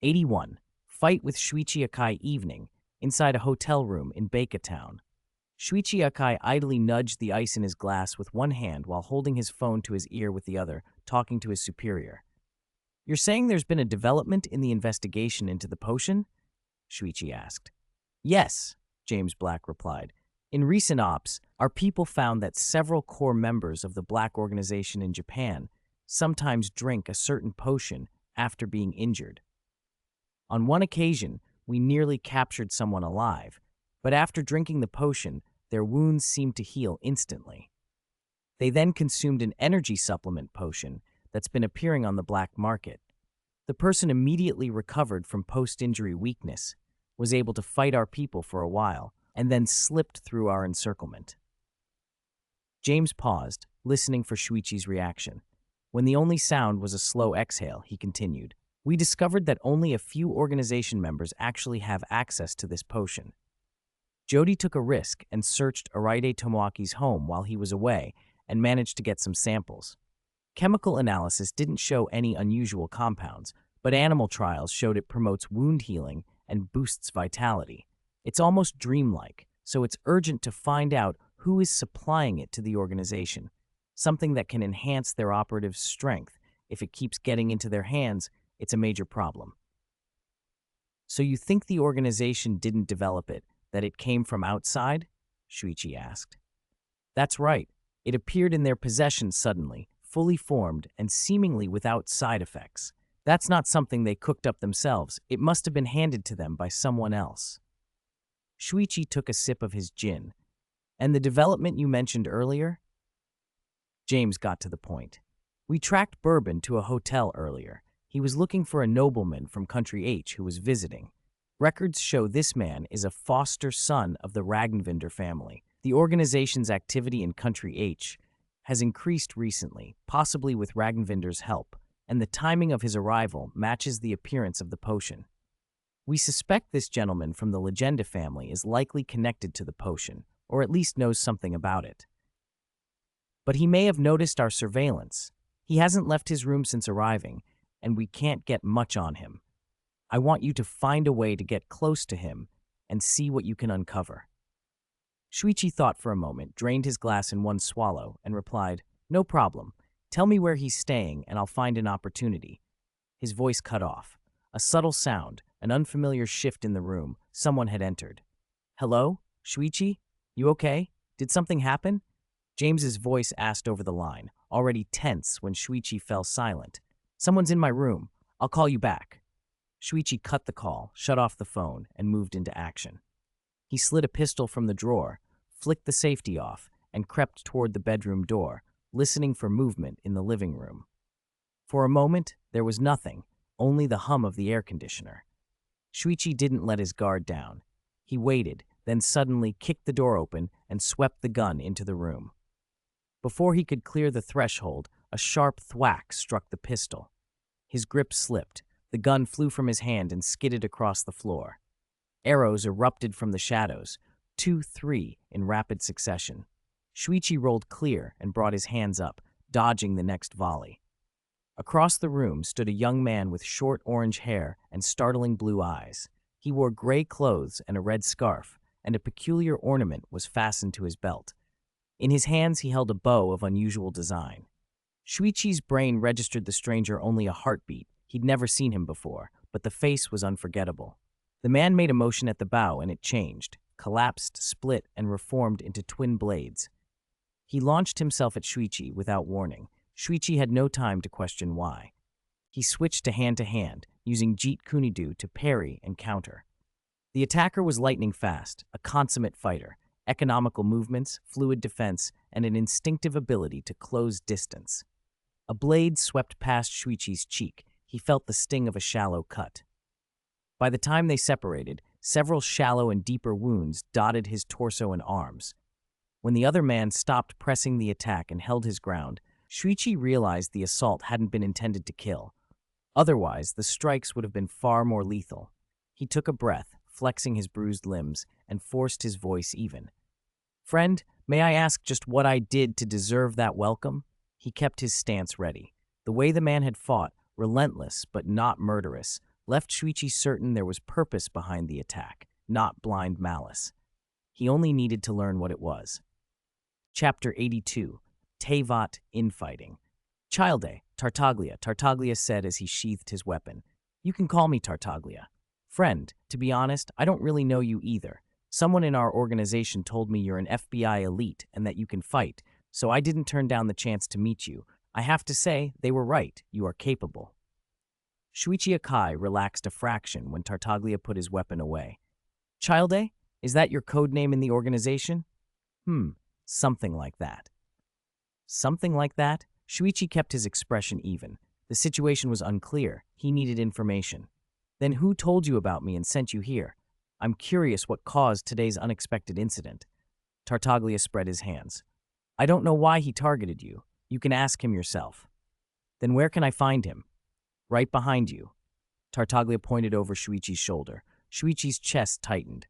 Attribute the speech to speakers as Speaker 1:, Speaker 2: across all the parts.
Speaker 1: 81. Fight with Shuichi Akai evening, inside a hotel room in Baika Town. Shuichi Akai idly nudged the ice in his glass with one hand while holding his phone to his ear with the other, talking to his superior. "You're saying there's been a development in the investigation into the potion?" Shuichi asked. "Yes," James Black replied. "In recent ops, our people found that several core members of the Black organization in Japan sometimes drink a certain potion after being injured. On one occasion, we nearly captured someone alive, but after drinking the potion, their wounds seemed to heal instantly. They then consumed an energy supplement potion that's been appearing on the black market. The person immediately recovered from post-injury weakness, was able to fight our people for a while, and then slipped through our encirclement." James paused, listening for Shuichi's reaction. When the only sound was a slow exhale, he continued, "We discovered that only a few organization members actually have access to this potion. Jody took a risk and searched Araide Tomoaki's home while he was away and managed to get some samples. Chemical analysis didn't show any unusual compounds, but animal trials showed it promotes wound healing and boosts vitality. It's almost dreamlike, so it's urgent to find out who is supplying it to the organization, something that can enhance their operative's strength. If it keeps getting into their hands, it's a major problem." "So you think the organization didn't develop it, that it came from outside?" Shuichi asked. "That's right. It appeared in their possession suddenly, fully formed, and seemingly without side effects. That's not something they cooked up themselves. It must have been handed to them by someone else." Shuichi took a sip of his gin. "And the development you mentioned earlier?" James got to the point. "We tracked Bourbon to a hotel earlier. He was looking for a nobleman from Country H who was visiting. Records show this man is a foster son of the Ragnvinder family. The organization's activity in Country H has increased recently, possibly with Ragnvinder's help, and the timing of his arrival matches the appearance of the potion. We suspect this gentleman from the Legenda family is likely connected to the potion, or at least knows something about it. But he may have noticed our surveillance. He hasn't left his room since arriving, and we can't get much on him. I want you to find a way to get close to him and see what you can uncover." Shuichi thought for a moment, drained his glass in one swallow, and replied, "No problem. Tell me where he's staying, and I'll find an opportunity." His voice cut off. A subtle sound, an unfamiliar shift in the room. Someone had entered. "Hello? Shuichi? You okay? Did something happen?" James's voice asked over the line, already tense when Shuichi fell silent. "Someone's in my room. I'll call you back." Shuichi cut the call, shut off the phone, and moved into action. He slid a pistol from the drawer, flicked the safety off, and crept toward the bedroom door, listening for movement in the living room. For a moment, there was nothing, only the hum of the air conditioner. Shuichi didn't let his guard down. He waited, then suddenly kicked the door open and swept the gun into the room. Before he could clear the threshold, a sharp thwack struck the pistol. His grip slipped. The gun flew from his hand and skidded across the floor. Arrows erupted from the shadows, 2, 3, in rapid succession. Shuichi rolled clear and brought his hands up, dodging the next volley. Across the room stood a young man with short orange hair and startling blue eyes. He wore gray clothes and a red scarf, and a peculiar ornament was fastened to his belt. In his hands he held a bow of unusual design. Shuichi's brain registered the stranger only a heartbeat. He'd never seen him before, but the face was unforgettable. The man made a motion at the bow and it changed, collapsed, split, and reformed into twin blades. He launched himself at Shuichi without warning. Shuichi had no time to question why. He switched to hand, using Jeet Kunido to parry and counter. The attacker was lightning fast, a consummate fighter, economical movements, fluid defense, and an instinctive ability to close distance. A blade swept past Shuichi's cheek. He felt the sting of a shallow cut. By the time they separated, several shallow and deeper wounds dotted his torso and arms. When the other man stopped pressing the attack and held his ground, Shuichi realized the assault hadn't been intended to kill. Otherwise, the strikes would have been far more lethal. He took a breath, flexing his bruised limbs, and forced his voice even. "Friend, may I ask just what I did to deserve that welcome?" He kept his stance ready. The way the man had fought, relentless but not murderous, left Shuichi certain there was purpose behind the attack, not blind malice. He only needed to learn what it was. Chapter 82. Tevat Infighting. Childe, Tartaglia said as he sheathed his weapon. You can call me Tartaglia. Friend, to be honest, I don't really know you either. Someone in our organization told me you're an FBI elite and that you can fight, so I didn't turn down the chance to meet you. I have to say, they were right. You are capable. Shuichi Akai relaxed a fraction when Tartaglia put his weapon away. Childe, is that your code name in the organization? Something like that. Something like that? Shuichi kept his expression even. The situation was unclear. He needed information. Then who told you about me and sent you here? I'm curious what caused today's unexpected incident. Tartaglia spread his hands. I don't know why he targeted you. You can ask him yourself. Then where can I find him? Right behind you. Tartaglia pointed over Shuichi's shoulder. Shuichi's chest tightened.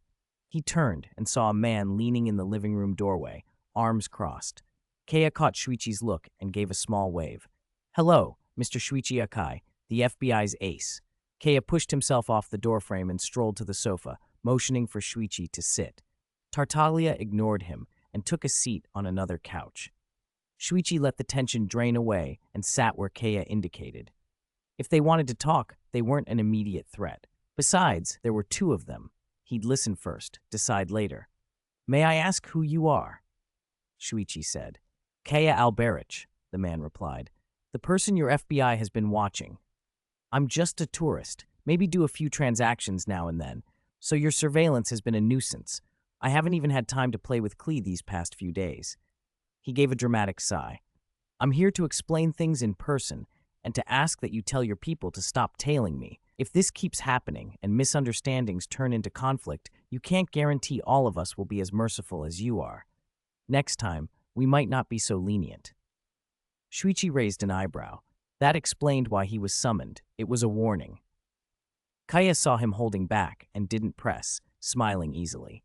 Speaker 1: He turned and saw a man leaning in the living room doorway, arms crossed. Keiya caught Shuichi's look and gave a small wave. Hello, Mr. Shuichi Akai, the FBI's ace. Keiya pushed himself off the doorframe and strolled to the sofa, motioning for Shuichi to sit. Tartaglia ignored him and took a seat on another couch. Shuichi let the tension drain away and sat where Keiya indicated. If they wanted to talk, they weren't an immediate threat. Besides, there were two of them. He'd listen first, decide later. May I ask who you are? Shuichi said. Keiya Alberich, the man replied. The person your FBI has been watching. I'm just a tourist, maybe do a few transactions now and then, so your surveillance has been a nuisance. I haven't even had time to play with Klee these past few days. He gave a dramatic sigh. I'm here to explain things in person and to ask that you tell your people to stop tailing me. If this keeps happening and misunderstandings turn into conflict, you can't guarantee all of us will be as merciful as you are. Next time, we might not be so lenient. Shuichi raised an eyebrow. That explained why he was summoned. It was a warning. Keiya saw him holding back and didn't press, smiling easily.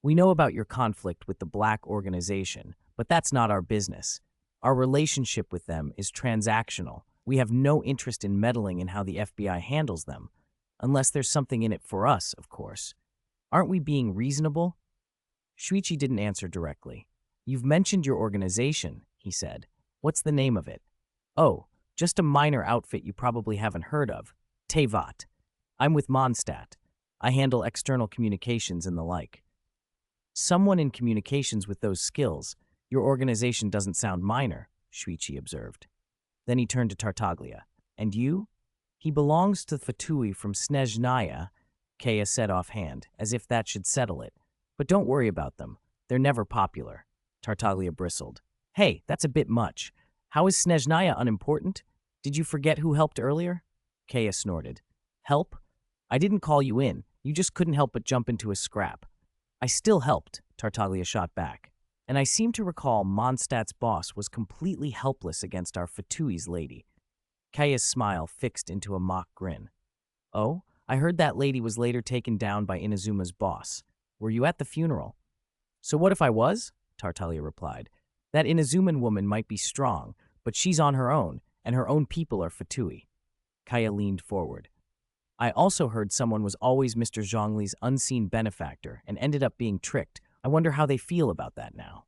Speaker 1: We know about your conflict with the Black organization, but that's not our business. Our relationship with them is transactional. We have no interest in meddling in how the FBI handles them, unless there's something in it for us, of course. Aren't we being reasonable? Shuichi didn't answer directly. You've mentioned your organization, he said. What's the name of it? Oh, just a minor outfit you probably haven't heard of. Tevat. I'm with Mondstadt. I handle external communications and the like. Someone in communications with those skills. Your organization doesn't sound minor, Shuichi observed. Then he turned to Tartaglia. And you? He belongs to Fatui from Snezhnaya, Keiya said offhand, as if that should settle it. But don't worry about them. They're never popular. Tartaglia bristled. Hey, that's a bit much. How is Snezhnaya unimportant? Did you forget who helped earlier? Keiya snorted. Help? I didn't call you in. You just couldn't help but jump into a scrap. I still helped, Tartaglia shot back. And I seem to recall Mondstadt's boss was completely helpless against our Fatui's lady. Keiya's smile fixed into a mock grin. Oh, I heard that lady was later taken down by Inazuma's boss. Were you at the funeral? So what if I was? Tartaglia replied. That Inazuman woman might be strong, but she's on her own, and her own people are Fatui. Keiya leaned forward. I also heard someone was always Mr. Zhongli's unseen benefactor and ended up being tricked. I wonder how they feel about that now.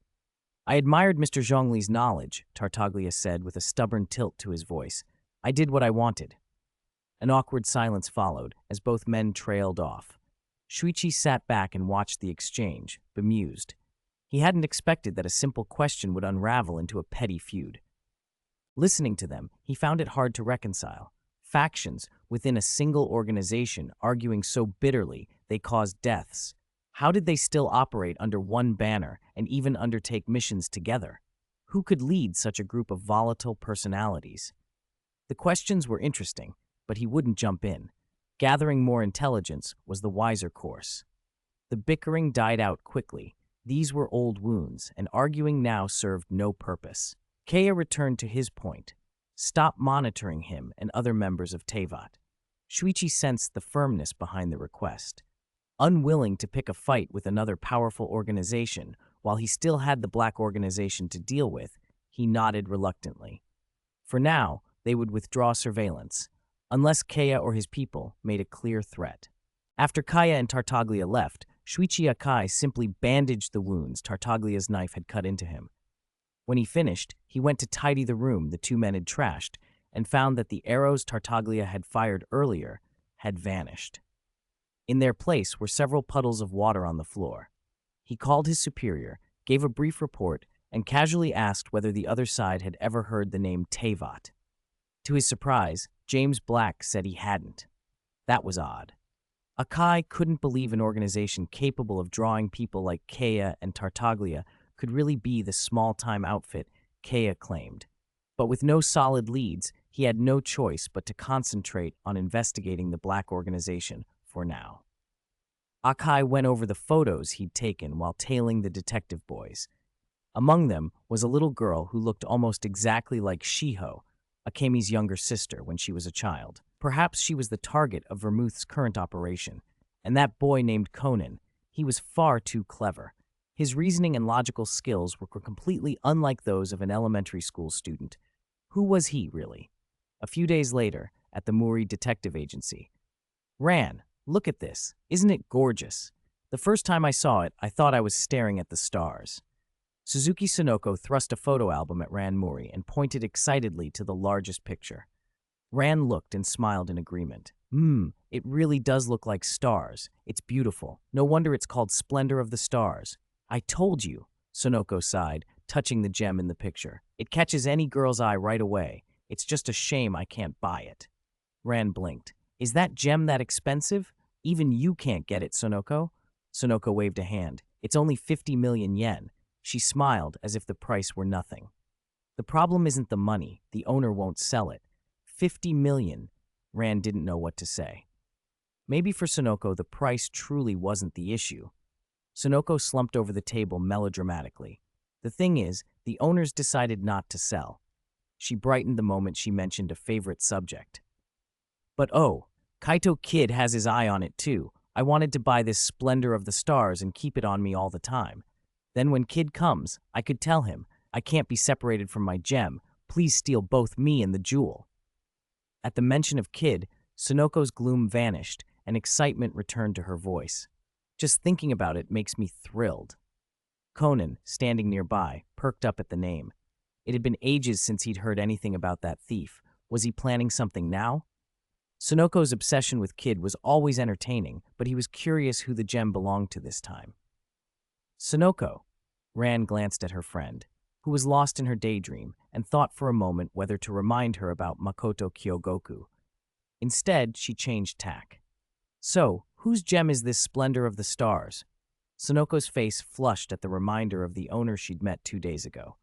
Speaker 1: I admired Mr. Zhongli's knowledge, Tartaglia said with a stubborn tilt to his voice. I did what I wanted. An awkward silence followed as both men trailed off. Shuichi sat back and watched the exchange, bemused. He hadn't expected that a simple question would unravel into a petty feud. Listening to them, he found it hard to reconcile. Factions within a single organization arguing so bitterly they caused deaths. How did they still operate under one banner and even undertake missions together? Who could lead such a group of volatile personalities? The questions were interesting, but he wouldn't jump in. Gathering more intelligence was the wiser course. The bickering died out quickly. These were old wounds, and arguing now served no purpose. Keiya returned to his point. Stop monitoring him and other members of Tevat. Shuichi sensed the firmness behind the request. Unwilling to pick a fight with another powerful organization, while he still had the Black organization to deal with, he nodded reluctantly. For now, they would withdraw surveillance. unless Kaya or his people made a clear threat. After Kaya and Tartaglia left, Shuichi Akai simply bandaged the wounds Tartaglia's knife had cut into him. When he finished, he went to tidy the room the two men had trashed and found that the arrows Tartaglia had fired earlier had vanished. In their place were several puddles of water on the floor. He called his superior, gave a brief report, and casually asked whether the other side had ever heard the name Tevat. To his surprise, James Black said he hadn't. That was odd. Akai couldn't believe an organization capable of drawing people like Kaya and Tartaglia could really be the small-time outfit Kaya claimed. But with no solid leads, he had no choice but to concentrate on investigating the Black organization for now. Akai went over the photos he'd taken while tailing the detective boys. Among them was a little girl who looked almost exactly like Shiho, Akemi's younger sister, when she was a child. Perhaps she was the target of Vermouth's current operation. And that boy named Conan, he was far too clever. His reasoning and logical skills were completely unlike those of an elementary school student. Who was he, really? A few days later, at the Muri Detective Agency. Ran, look at this. Isn't it gorgeous? The first time I saw it, I thought I was staring at the stars. Suzuki Sonoko thrust a photo album at Ran Muri and pointed excitedly to the largest picture. Ran looked and smiled in agreement. It really does look like stars. It's beautiful. No wonder it's called Splendor of the Stars. I told you, Sonoko sighed, touching the gem in the picture. It catches any girl's eye right away. It's just a shame I can't buy it. Ran blinked. Is that gem that expensive? Even you can't get it, Sonoko. Sonoko waved a hand. It's only 50 million yen. She smiled as if the price were nothing. The problem isn't the money. The owner won't sell it. 50 million. Ran didn't know what to say. Maybe for Sonoko, the price truly wasn't the issue. Sonoko slumped over the table melodramatically. The thing is, the owners decided not to sell. She brightened the moment she mentioned a favorite subject. But oh, Kaito Kid has his eye on it too. I wanted to buy this Splendor of the Stars and keep it on me all the time. Then when Kid comes, I could tell him, I can't be separated from my gem. Please steal both me and the jewel. At the mention of Kid, Sonoko's gloom vanished and excitement returned to her voice. Just thinking about it makes me thrilled. Conan, standing nearby, perked up at the name. It had been ages since he'd heard anything about that thief. Was he planning something now? Sonoko's obsession with Kid was always entertaining, but he was curious who the gem belonged to this time. Sonoko. Ran glanced at her friend, who was lost in her daydream, and thought for a moment whether to remind her about Makoto Kyogoku. Instead, she changed tack. So, whose gem is this Splendor of the Stars? Sonoko's face flushed at the reminder of the owner she'd met 2 days ago.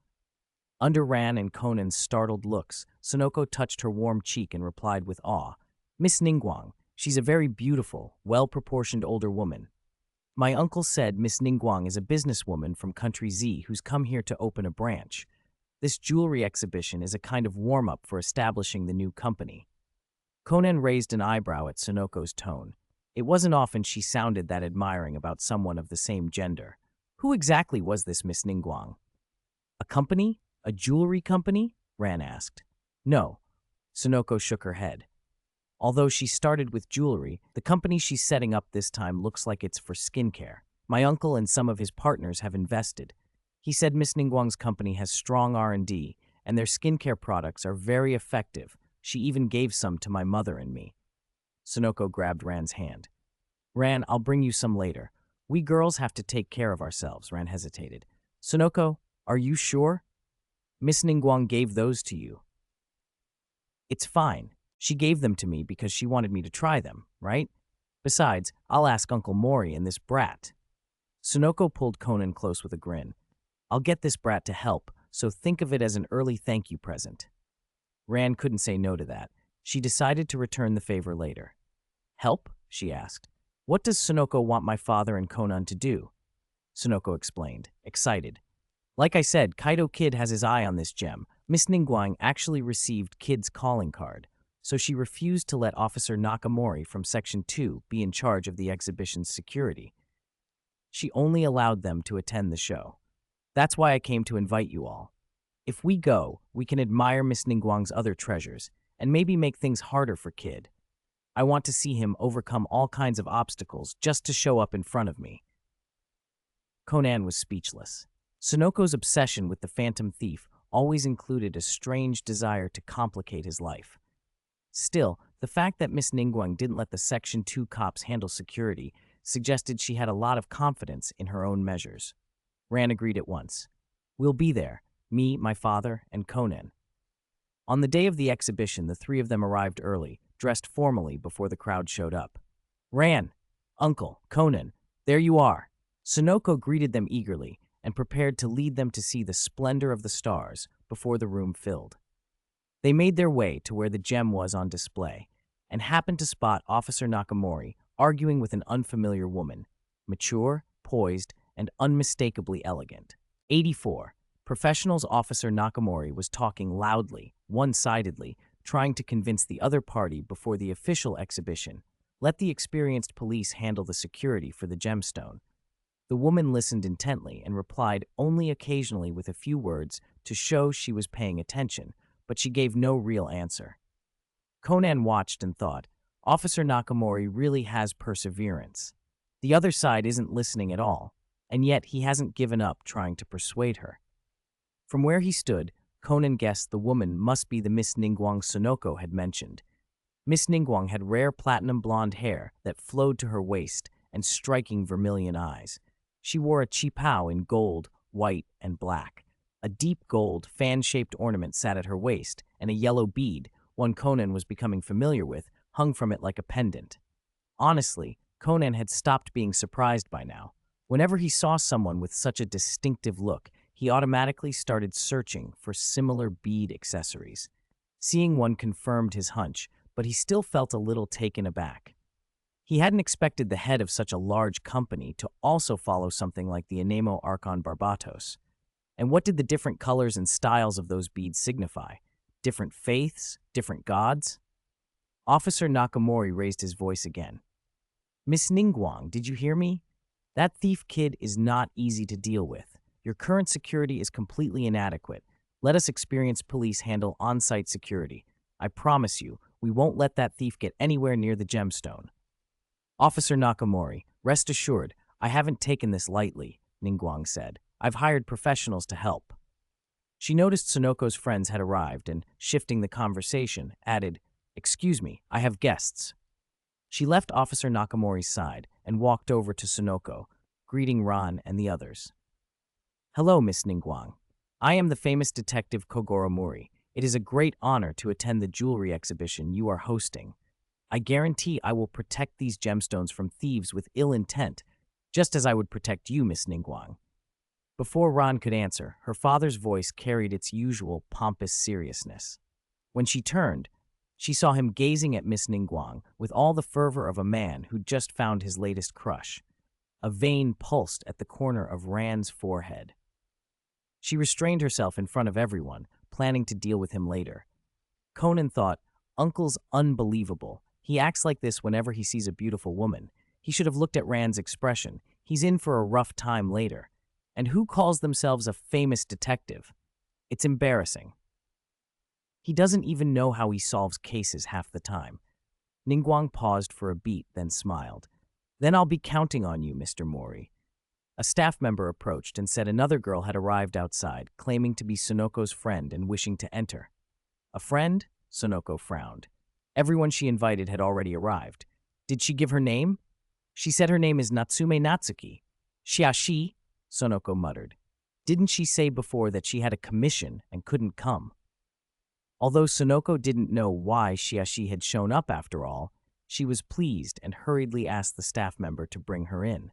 Speaker 1: Under Ran and Conan's startled looks, Sonoko touched her warm cheek and replied with awe, Miss Ningguang, she's a very beautiful, well-proportioned older woman. My uncle said Miss Ningguang is a businesswoman from Country Z who's come here to open a branch. This jewelry exhibition is a kind of warm-up for establishing the new company. Conan raised an eyebrow at Sonoko's tone. It wasn't often she sounded that admiring about someone of the same gender. Who exactly was this Miss Ningguang? A company? A jewelry company? Ran asked. No. Sonoko shook her head. Although she started with jewelry, the company she's setting up this time looks like it's for skincare. My uncle and some of his partners have invested. He said Miss Ningguang's company has strong R&D, and their skincare products are very effective. She even gave some to my mother and me. Sonoko grabbed Ran's hand. Ran, I'll bring you some later. We girls have to take care of ourselves, Ran hesitated. Sonoko, are you sure? Miss Ningguang gave those to you. It's fine. She gave them to me because she wanted me to try them, right? Besides, I'll ask Uncle Mori and this brat. Sonoko pulled Conan close with a grin. I'll get this brat to help, so think of it as an early thank you present. Ran couldn't say no to that. She decided to return the favor later. Help? She asked. What does Sonoko want my father and Conan to do? Sonoko explained, excited. Like I said, Kaito Kid has his eye on this gem. Miss Ningguang actually received Kid's calling card, so she refused to let Officer Nakamori from Section 2 be in charge of the exhibition's security. She only allowed them to attend the show. That's why I came to invite you all. If we go, we can admire Miss Ningguang's other treasures, and maybe make things harder for Kid. I want to see him overcome all kinds of obstacles just to show up in front of me." Conan was speechless. Sunoko's obsession with the Phantom Thief always included a strange desire to complicate his life. Still, the fact that Miss Ningguang didn't let the Section 2 cops handle security suggested she had a lot of confidence in her own measures. Ran agreed at once. "We'll be there, me, my father, and Conan." On the day of the exhibition, the three of them arrived early, dressed formally before the crowd showed up. "Ran, Uncle, Conan, there you are." Sunoko greeted them eagerly and prepared to lead them to see the splendor of the stars before the room filled. They made their way to where the gem was on display and happened to spot Officer Nakamori arguing with an unfamiliar woman, mature, poised, and unmistakably elegant. 84. Professionals Officer Nakamori was talking loudly, one-sidedly, trying to convince the other party before the official exhibition. Let the experienced police handle the security for the gemstone. The woman listened intently and replied only occasionally with a few words to show she was paying attention, but she gave no real answer. Conan watched and thought, Officer Nakamori really has perseverance. The other side isn't listening at all, and yet he hasn't given up trying to persuade her. From where he stood, Conan guessed the woman must be the Miss Ningguang Sunoko had mentioned. Miss Ningguang had rare platinum blonde hair that flowed to her waist and striking vermilion eyes. She wore a qipao in gold, white, and black. A deep gold, fan-shaped ornament sat at her waist, and a yellow bead, one Conan was becoming familiar with, hung from it like a pendant. Honestly, Conan had stopped being surprised by now. Whenever he saw someone with such a distinctive look, he automatically started searching for similar bead accessories. Seeing one confirmed his hunch, but he still felt a little taken aback. He hadn't expected the head of such a large company to also follow something like the Anemo Archon Barbatos. And what did the different colors and styles of those beads signify? Different faiths? Different gods? Officer Nakamori raised his voice again. "Miss Ningguang, did you hear me? That thief kid is not easy to deal with. Your current security is completely inadequate. Let us experienced police handle on-site security. I promise you, we won't let that thief get anywhere near the gemstone." "Officer Nakamori, rest assured, I haven't taken this lightly," Ningguang said. "I've hired professionals to help." She noticed Sunoko's friends had arrived and, shifting the conversation, added, "Excuse me, I have guests." She left Officer Nakamori's side and walked over to Sunoko, greeting Ran and the others. "Hello, Miss Ningguang. I am the famous detective Kogoro Mori. It is a great honor to attend the jewelry exhibition you are hosting. I guarantee I will protect these gemstones from thieves with ill intent, just as I would protect you, Miss Ningguang." Before Ran could answer, her father's voice carried its usual pompous seriousness. When she turned, she saw him gazing at Miss Ningguang with all the fervor of a man who'd just found his latest crush. A vein pulsed at the corner of Ran's forehead. She restrained herself in front of everyone, planning to deal with him later. Conan thought, Uncle's unbelievable. He acts like this whenever he sees a beautiful woman. He should have looked at Rand's expression. He's in for a rough time later. And who calls themselves a famous detective? It's embarrassing. He doesn't even know how he solves cases half the time. Ningguang paused for a beat, then smiled. "Then I'll be counting on you, Mr. Mori." A staff member approached and said another girl had arrived outside, claiming to be Sunoko's friend and wishing to enter. "A friend?" Sunoko frowned. Everyone she invited had already arrived. "Did she give her name?" "She said her name is Natsume Natsuki." "Shiashi?" Sunoko muttered. "Didn't she say before that she had a commission and couldn't come?" Although Sunoko didn't know why Shiashi had shown up after all, she was pleased and hurriedly asked the staff member to bring her in.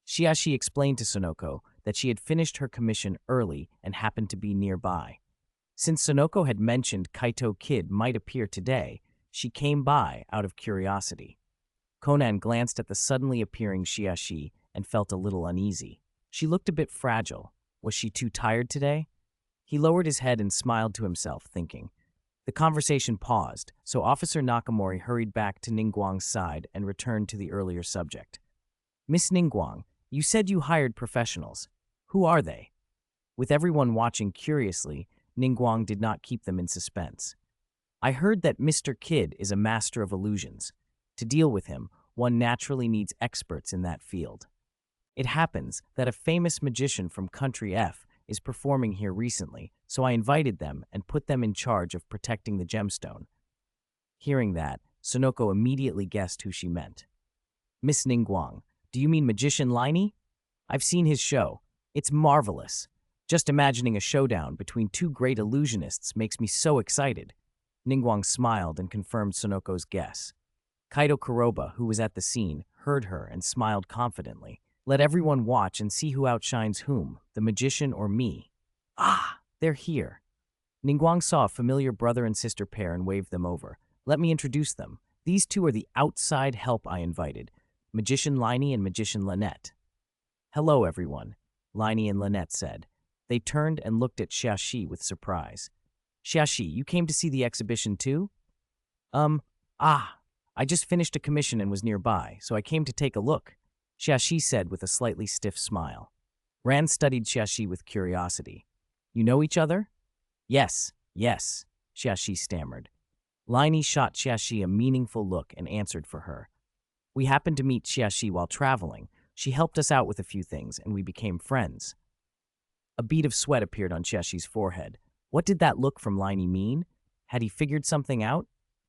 Speaker 1: Shiashi explained to Sunoko that she had finished her commission early and happened to be nearby. Since Sunoko had mentioned Kaito Kid might appear today, she came by out of curiosity. Conan glanced at the suddenly appearing Shiashi and felt a little uneasy. She looked a bit fragile. Was she too tired today? He lowered his head and smiled to himself, thinking. The conversation paused, so Officer Nakamori hurried back to Ningguang's side and returned to the earlier subject. "Miss Ningguang, you said you hired professionals. Who are they?" With everyone watching curiously, Ningguang did not keep them in suspense. I heard that Mr. Kidd is a master of illusions. To deal with him, one naturally needs experts in that field. It happens that a famous magician from Country F is performing here recently, so I invited them and put them in charge of protecting the gemstone. Hearing that, Sonoko immediately guessed who she meant. Miss Ningguang, do you mean Magician Liney? I've seen his show. It's marvelous. Just imagining a showdown between two great illusionists makes me so excited. Ningguang smiled and confirmed Sonoko's guess. Kaido Kuroba, who was at the scene, heard her and smiled confidently. Let everyone watch and see who outshines whom, the magician or me. Ah, they're here. Ningguang saw a familiar brother and sister pair and waved them over. Let me introduce them. These two are the outside help I invited, Magician Liney and Magician Lynette. Hello, everyone, Liney and Lynette said. They turned and looked at Xiaxi with surprise. Xiaxi, you came to see the exhibition too? I just finished a commission and was nearby, so I came to take a look, Xiaxi said with a slightly stiff smile. Ran studied Xiaxi with curiosity. You know each other? Yes, Xiaxi stammered. Liney shot Xiaxi a meaningful look and answered for her. We happened to meet Xiaxi while traveling. She helped us out with a few things, and we became friends. A bead of sweat appeared on Xiaxi's forehead. What did that look from Liney mean? Had he figured something out?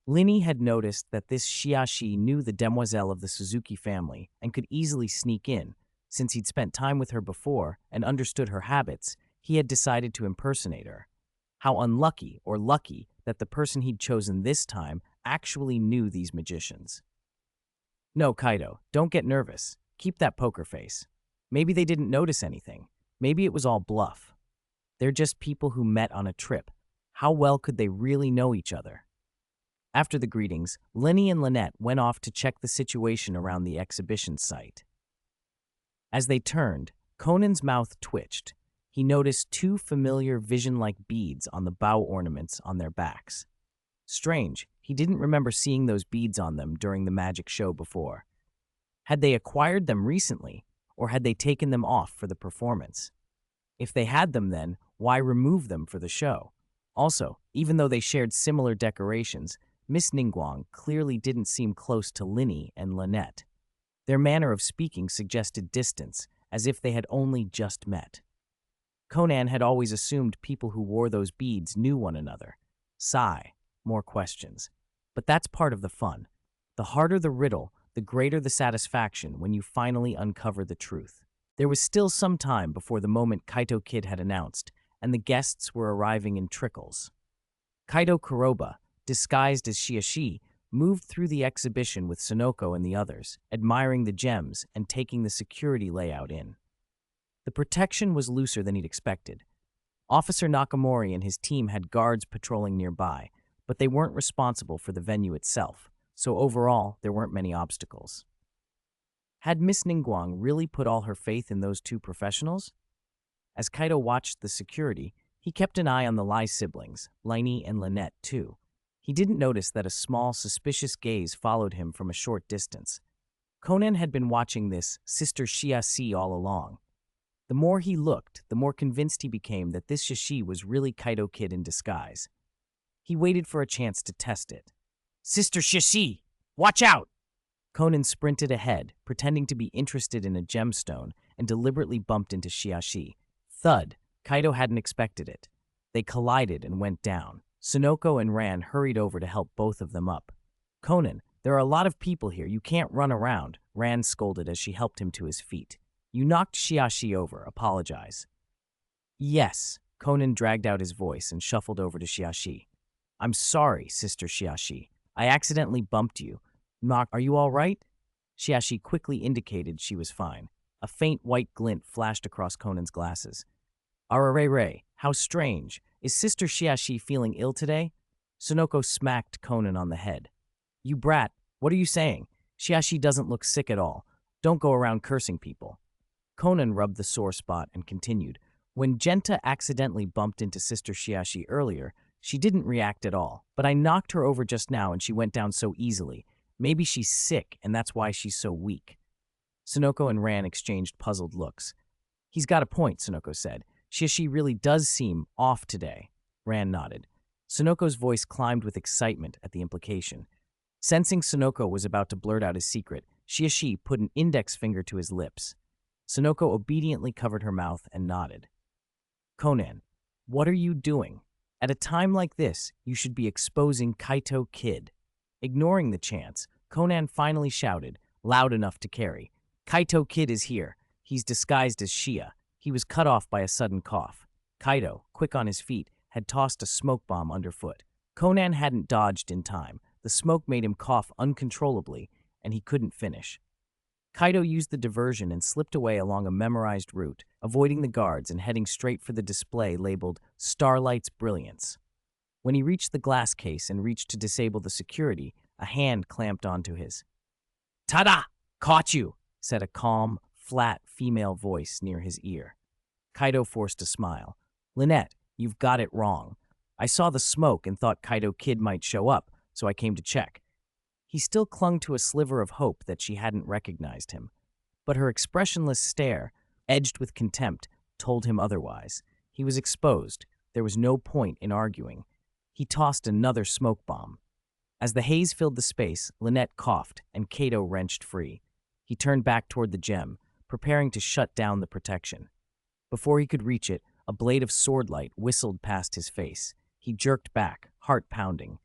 Speaker 1: Liney had noticed that this Xiaxi knew the demoiselle of the Suzuki family and could easily sneak in. Since he'd spent time with her before and understood her habits, he had decided to impersonate her. How unlucky or lucky that the person he'd chosen this time actually knew these magicians. No, Kaido, don't get nervous. Keep that poker face. Maybe they didn't notice anything. Maybe it was all bluff. They're just people who met on a trip. How well could they really know each other? After the greetings, Liney and Lynette went off to check the situation around the exhibition site. As they turned, Conan's mouth twitched. He noticed two familiar vision-like beads on the bow ornaments on their backs. Strange, he didn't remember seeing those beads on them during the magic show before. Had they acquired them recently, or had they taken them off for the performance? If they had them then, why remove them for the show? Also, even though they shared similar decorations, Miss Ningguang clearly didn't seem close to Liney and Lynette. Their manner of speaking suggested distance, as if they had only just met. Conan had always assumed people who wore those beads knew one another. Sigh, more questions. But that's part of the fun. The harder the riddle, the greater the satisfaction when you finally uncover the truth. There was still some time before the moment Kaito Kid had announced, and the guests were arriving in trickles. Kaido Kuroba, disguised as Xiaxi, moved through the exhibition with Sonoko and the others, admiring the gems and taking the security layout in. The protection was looser than he'd expected. Officer Nakamori and his team had guards patrolling nearby, but they weren't responsible for the venue itself, so overall there weren't many obstacles. Had Miss Ningguang really put all her faith in those two professionals? As Kaido watched the security, he kept an eye on the Lai siblings, Liney and Lynette, too. He didn't notice that a small, suspicious gaze followed him from a short distance. Conan had been watching this Sister Xiaxi all along. The more he looked, the more convinced he became that this Xiaxi was really Kaito Kid in disguise. He waited for a chance to test it. Sister Xiaxi, watch out! Conan sprinted ahead, pretending to be interested in a gemstone, and deliberately bumped into Xiaxi. Thud! Kaido hadn't expected it. They collided and went down. Sonoko and Ran hurried over to help both of them up. Conan, there are a lot of people here. You can't run around, Ran scolded as she helped him to his feet. You knocked Xiaxi over. Apologize. Yes, Conan dragged out his voice and shuffled over to Xiaxi. I'm sorry, Sister Xiaxi. I accidentally bumped you. Are you all right? Xiaxi quickly indicated she was fine. A faint white glint flashed across Conan's glasses. Ararere, how strange. Is Sister Xiaxi feeling ill today? Sonoko smacked Conan on the head. You brat, what are you saying? Xiaxi doesn't look sick at all. Don't go around cursing people. Conan rubbed the sore spot and continued. When Genta accidentally bumped into Sister Xiaxi earlier, she didn't react at all, but I knocked her over just now and she went down so easily. Maybe she's sick and that's why she's so weak. Sonoko and Ran exchanged puzzled looks. He's got a point, Sonoko said. Xiaxi really does seem off today. Ran nodded. Sunoko's voice climbed with excitement at the implication. Sensing Sunoko was about to blurt out his secret, Shiashi put an index finger to his lips. Sunoko obediently covered her mouth and nodded. Conan, what are you doing? At a time like this, you should be exposing Kaito Kid. Ignoring the chance, Conan finally shouted, loud enough to carry. Kaito Kid is here. He's disguised as Shia. He was cut off by a sudden cough. Kaito, quick on his feet, had tossed a smoke bomb underfoot. Conan hadn't dodged in time. The smoke made him cough uncontrollably, and he couldn't finish. Kaito used the diversion and slipped away along a memorized route, avoiding the guards and heading straight for the display labeled Starlight's Brilliance. When he reached the glass case and reached to disable the security, a hand clamped onto his. "Tada! Caught you!" said a calm, flat female voice near his ear. Kaito forced a smile. "Lynette, you've got it wrong. I saw the smoke and thought Kaito Kid might show up, so I came to check." He still clung to a sliver of hope that she hadn't recognized him. But her expressionless stare, edged with contempt, told him otherwise. He was exposed. There was no point in arguing. He tossed another smoke bomb. As the haze filled the space, Lynette coughed, and Kaito wrenched free. He turned back toward the gem, preparing to shut down the protection. Before he could reach it, a blade of swordlight whistled past his face. He jerked back, heart pounding.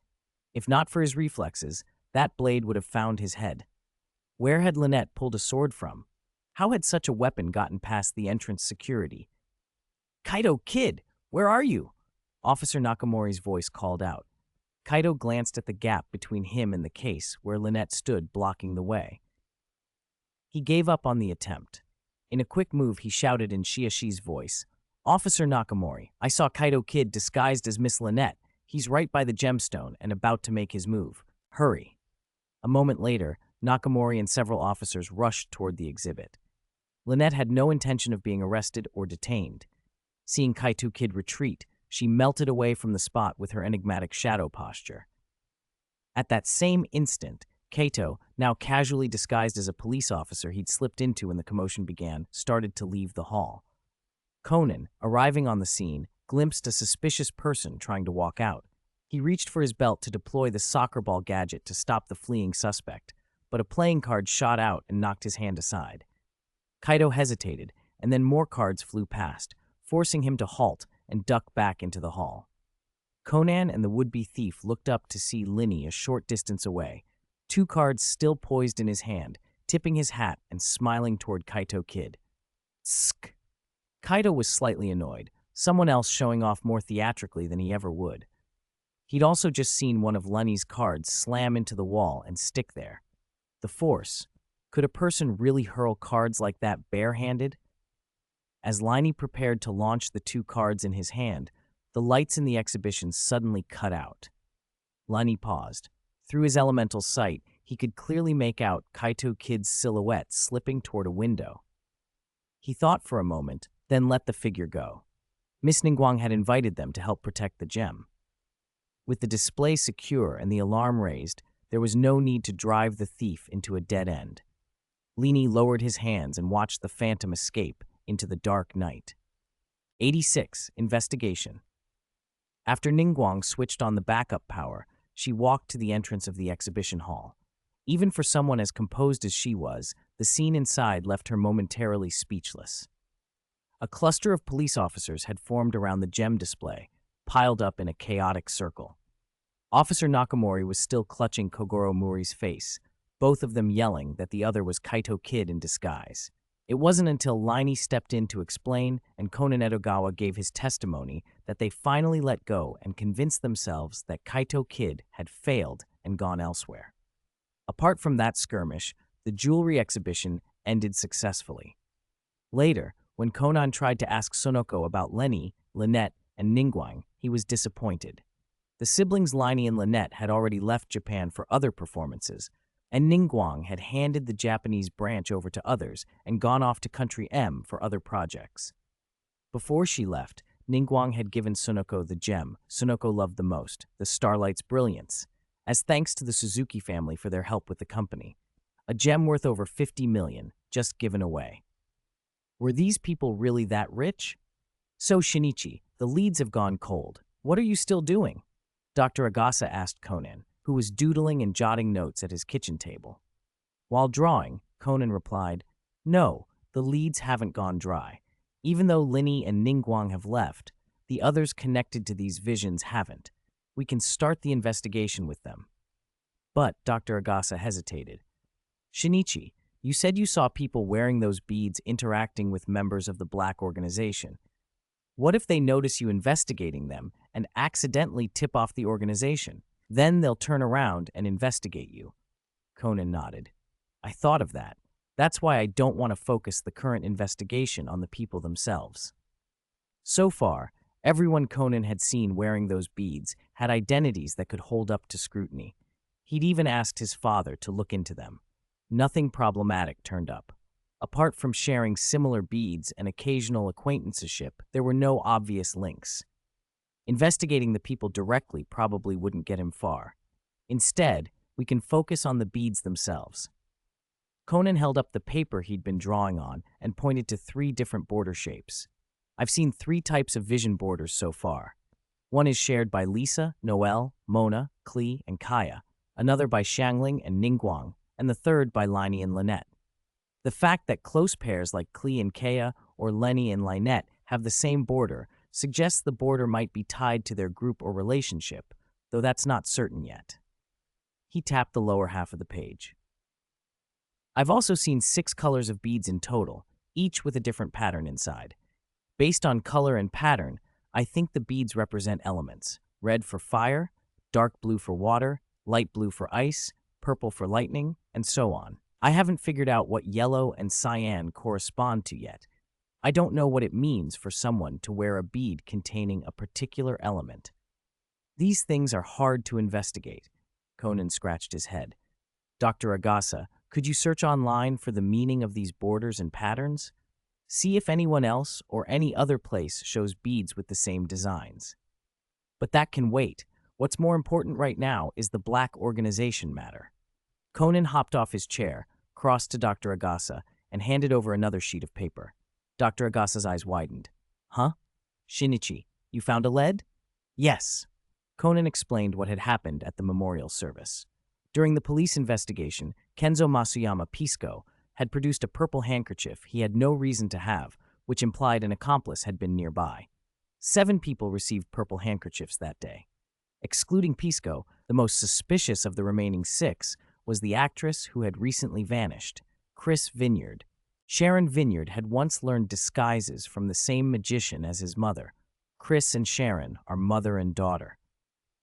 Speaker 1: If not for his reflexes, that blade would have found his head. Where had Lynette pulled a sword from? How had such a weapon gotten past the entrance security? "Kaito Kid, where are you?" Officer Nakamori's voice called out. Kaito glanced at the gap between him and the case where Lynette stood blocking the way. He gave up on the attempt. In a quick move, he shouted in Shiashi's voice, "Officer Nakamori, I saw Kaito Kid disguised as Miss Lynette. He's right by the gemstone and about to make his move. Hurry." A moment later, Nakamori and several officers rushed toward the exhibit. Lynette had no intention of being arrested or detained. Seeing Kaito Kid retreat, she melted away from the spot with her enigmatic shadow posture. At that same instant, Kaito, now casually disguised as a police officer he'd slipped into when the commotion began, started to leave the hall. Conan, arriving on the scene, glimpsed a suspicious person trying to walk out. He reached for his belt to deploy the soccer ball gadget to stop the fleeing suspect, but a playing card shot out and knocked his hand aside. Kaito hesitated, and then more cards flew past, forcing him to halt and duck back into the hall. Conan and the would-be thief looked up to see Linny a short distance away, 2 cards still poised in his hand, tipping his hat and smiling toward Kaito Kid. Tsk! Kaito was slightly annoyed, someone else showing off more theatrically than he ever would. He'd also just seen one of Lenny's cards slam into the wall and stick there. The force. Could a person really hurl cards like that barehanded? As Liney prepared to launch the 2 cards in his hand, the lights in the exhibition suddenly cut out. Liney paused. Through his elemental sight, he could clearly make out Kaito Kid's silhouette slipping toward a window. He thought for a moment, then let the figure go. Miss Ningguang had invited them to help protect the gem. With the display secure and the alarm raised, there was no need to drive the thief into a dead end. Lini lowered his hands and watched the phantom escape into the dark night. 86. Investigation. After Ningguang switched on the backup power, she walked to the entrance of the exhibition hall. Even for someone as composed as she was, the scene inside left her momentarily speechless. A cluster of police officers had formed around the gem display, piled up in a chaotic circle. Officer Nakamori was still clutching Kogoro Mori's face, both of them yelling that the other was Kaito Kid in disguise. It wasn't until Liney stepped in to explain and Conan Edogawa gave his testimony that they finally let go and convinced themselves that Kaito Kid had failed and gone elsewhere. Apart from that skirmish, the jewelry exhibition ended successfully. Later, when Conan tried to ask Sonoko about Lenny, Lynette, and Ningguang, he was disappointed. The siblings Liney and Lynette had already left Japan for other performances, and Ningguang had handed the Japanese branch over to others and gone off to Country M for other projects. Before she left, Ningguang had given Sonoko the gem Sonoko loved the most, the Starlight's Brilliance, as thanks to the Suzuki family for their help with the company. A gem worth over 50 million, just given away. Were these people really that rich? So Shinichi, the leads have gone cold. What are you still doing? Dr. Agasa asked Conan, who was doodling and jotting notes at his kitchen table. While drawing, Conan replied, "No, the leads haven't gone dry. Even though Linny and Ningguang have left, the others connected to these visions haven't. We can start the investigation with them." But Dr. Agasa hesitated. "Shinichi, you said you saw people wearing those beads interacting with members of the Black organization. What if they notice you investigating them and accidentally tip off the organization? Then they'll turn around and investigate you." Conan nodded. "I thought of that. That's why I don't want to focus the current investigation on the people themselves." So far, everyone Conan had seen wearing those beads had identities that could hold up to scrutiny. He'd even asked his father to look into them. Nothing problematic turned up. Apart from sharing similar beads and occasional acquaintanceship, there were no obvious links. Investigating the people directly probably wouldn't get him far. Instead, we can focus on the beads themselves. Conan held up the paper he'd been drawing on and pointed to 3 different border shapes. "I've seen 3 types of vision borders so far. One is shared by Lisa, Noelle, Mona, Klee, and Kaya, another by Xiangling and Ningguang, and the third by Liney and Lynette. The fact that close pairs like Klee and Kaya or Lenny and Lynette have the same border suggests the border might be tied to their group or relationship, though that's not certain yet." He tapped the lower half of the page. "I've also seen 6 colors of beads in total, each with a different pattern inside. Based on color and pattern, I think the beads represent elements: red for fire, dark blue for water, light blue for ice, purple for lightning, and so on. I haven't figured out what yellow and cyan correspond to yet. I don't know what it means for someone to wear a bead containing a particular element. These things are hard to investigate." Conan scratched his head. "Dr. Agasa, could you search online for the meaning of these borders and patterns? See if anyone else or any other place shows beads with the same designs." "But that can wait. What's more important right now is the Black organization matter." Conan hopped off his chair, crossed to Dr. Agasa, and handed over another sheet of paper. Dr. Agasa's eyes widened. "Huh? Shinichi, you found a lead?" "Yes." Conan explained what had happened at the memorial service. During the police investigation, Kenzo Masuyama Pisco had produced a purple handkerchief he had no reason to have, which implied an accomplice had been nearby. 7 people received purple handkerchiefs that day. Excluding Pisco, the most suspicious of the remaining 6 was the actress who had recently vanished, Chris Vineyard. Sharon Vineyard had once learned disguises from the same magician as his mother. Chris and Sharon are mother and daughter.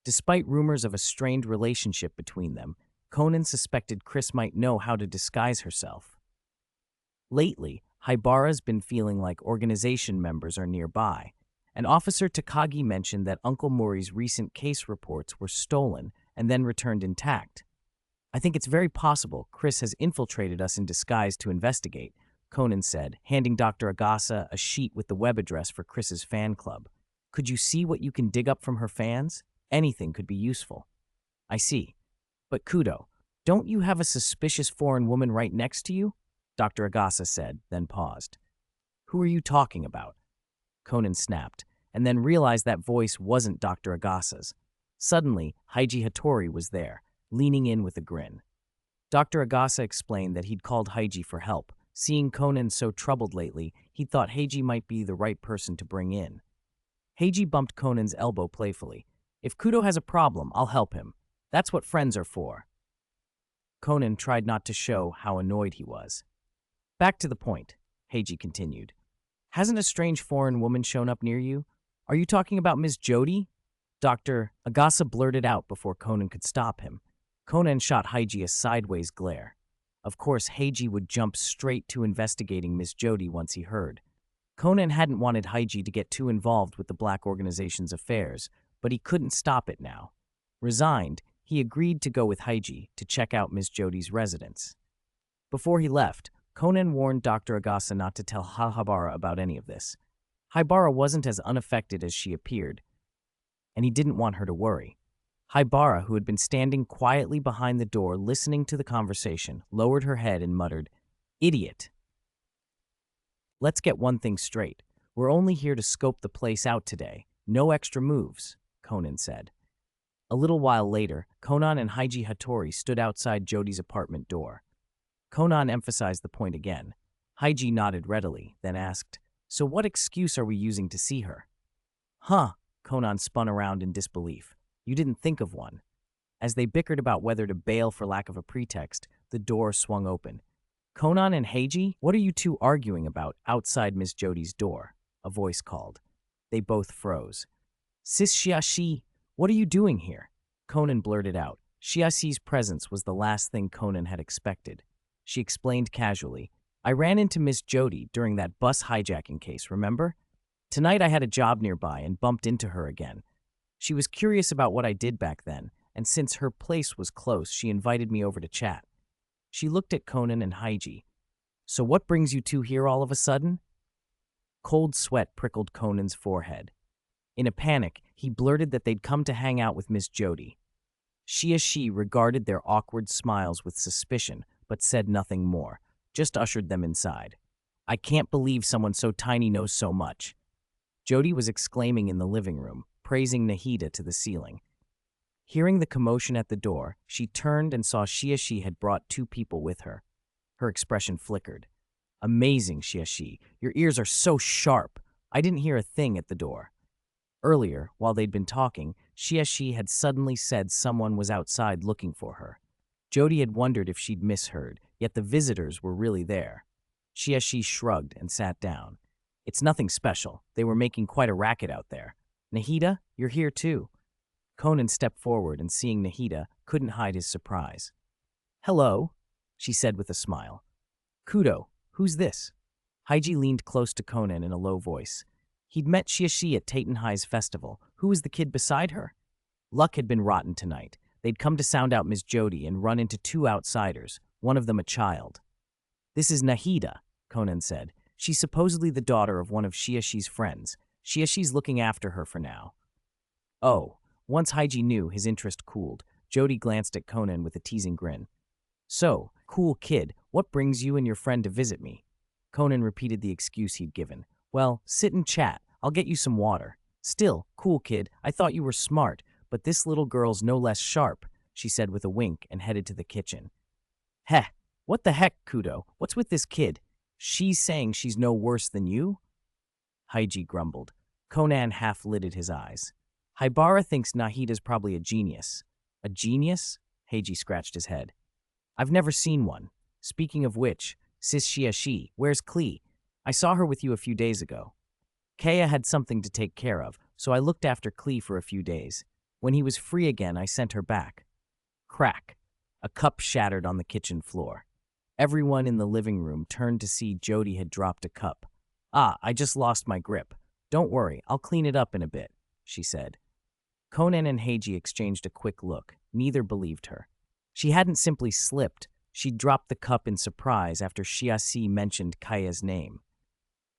Speaker 1: Despite rumors of a strained relationship between them, Conan suspected Chris might know how to disguise herself. Lately, Haibara's been feeling like organization members are nearby, and Officer Takagi mentioned that Uncle Mori's recent case reports were stolen and then returned intact. "I think it's very possible Chris has infiltrated us in disguise to investigate," Conan said, handing Dr. Agasa a sheet with the web address for Chris's fan club. "Could you see what you can dig up from her fans? Anything could be useful." "I see. But Kudo, don't you have a suspicious foreign woman right next to you?" Dr. Agasa said, then paused. "Who are you talking about?" Conan snapped, and then realized that voice wasn't Dr. Agasa's. Suddenly, Heiji Hattori was there, leaning in with a grin. Dr. Agasa explained that he'd called Heiji for help. Seeing Conan so troubled lately, he thought Heiji might be the right person to bring in. Heiji bumped Conan's elbow playfully. "If Kudo has a problem, I'll help him. That's what friends are for." Conan tried not to show how annoyed he was. "Back to the point," Heiji continued. "Hasn't a strange foreign woman shown up near you? Are you talking about Miss Jody?" Dr. Agasa blurted out before Conan could stop him. Conan shot Heiji a sideways glare. Of course, Heiji would jump straight to investigating Miss Jody once he heard. Conan hadn't wanted Heiji to get too involved with the Black Organization's affairs, but he couldn't stop it now. Resigned, he agreed to go with Heiji to check out Miss Jody's residence. Before he left, Conan warned Dr. Agasa not to tell Haibara about any of this. Haibara wasn't as unaffected as she appeared, and he didn't want her to worry. Haibara, who had been standing quietly behind the door listening to the conversation, lowered her head and muttered, "Idiot." "Let's get one thing straight. We're only here to scope the place out today. No extra moves," Conan said. A little while later, Conan and Haiji Hattori stood outside Jodi's apartment door. Conan emphasized the point again. Haiji nodded readily, then asked, "So what excuse are we using to see her?" "Huh," Conan spun around in disbelief. "You didn't think of one." As they bickered about whether to bail for lack of a pretext, the door swung open. "Conan and Haiji, what are you two arguing about outside Miss Jodi's door?" a voice called. They both froze. "Sis Shiashi, what are you doing here?" Conan blurted out. Shiashi's presence was the last thing Conan had expected. She explained casually, "I ran into Miss Jodi during that bus hijacking case, remember? Tonight I had a job nearby and bumped into her again. She was curious about what I did back then, and since her place was close, she invited me over to chat." She looked at Conan and Haiji. "So what brings you two here all of a sudden?" Cold sweat prickled Conan's forehead. In a panic, he blurted that they'd come to hang out with Miss Jodi. She regarded their awkward smiles with suspicion, but said nothing more, just ushered them inside. "I can't believe someone so tiny knows so much." Jodi was exclaiming in the living room, praising Nahida to the ceiling. Hearing the commotion at the door, she turned and saw Shiashi had brought two people with her. Her expression flickered. "Amazing, Shiashi. Your ears are so sharp. I didn't hear a thing at the door." Earlier, while they'd been talking, Shiashi had suddenly said someone was outside looking for her. Jodi had wondered if she'd misheard, yet the visitors were really there. Shiashi shrugged and sat down. "It's nothing special. They were making quite a racket out there. Nahida, you're here too." Conan stepped forward and, seeing Nahida, couldn't hide his surprise. "Hello," she said with a smile. "Kudo, who's this?" Haiji leaned close to Conan in a low voice. He'd met Shiashi at Taitenhai's festival. Who was the kid beside her? Luck had been rotten tonight. They'd come to sound out Miss Jodi and run into two outsiders, one of them a child. "This is Nahida," Conan said. "She's supposedly the daughter of one of Shiashi's friends. Shiashi's looking after her for now." "Oh." Once Haiji knew, his interest cooled. Jodi glanced at Conan with a teasing grin. "So, cool kid, what brings you and your friend to visit me?" Conan repeated the excuse he'd given. "Well, sit and chat. I'll get you some water." "Still, cool kid, I thought you were smart, but this little girl's no less sharp," she said with a wink and headed to the kitchen. "Heh, what the heck, Kudo? What's with this kid? She's saying she's no worse than you?" Haiji grumbled. Conan half-lidded his eyes. "Haibara thinks Nahida's probably a genius." "A genius?" Haiji scratched his head. "I've never seen one. Speaking of which, Sis Shiashi, where's Klee? I saw her with you a few days ago." "Kaya had something to take care of, so I looked after Klee for a few days. When he was free again, I sent her back." Crack. A cup shattered on the kitchen floor. Everyone in the living room turned to see Jodi had dropped a cup. "Ah, I just lost my grip. Don't worry, I'll clean it up in a bit," she said. Conan and Haiji exchanged a quick look. Neither believed her. She hadn't simply slipped. She'd dropped the cup in surprise after Shiashi mentioned Kaya's name.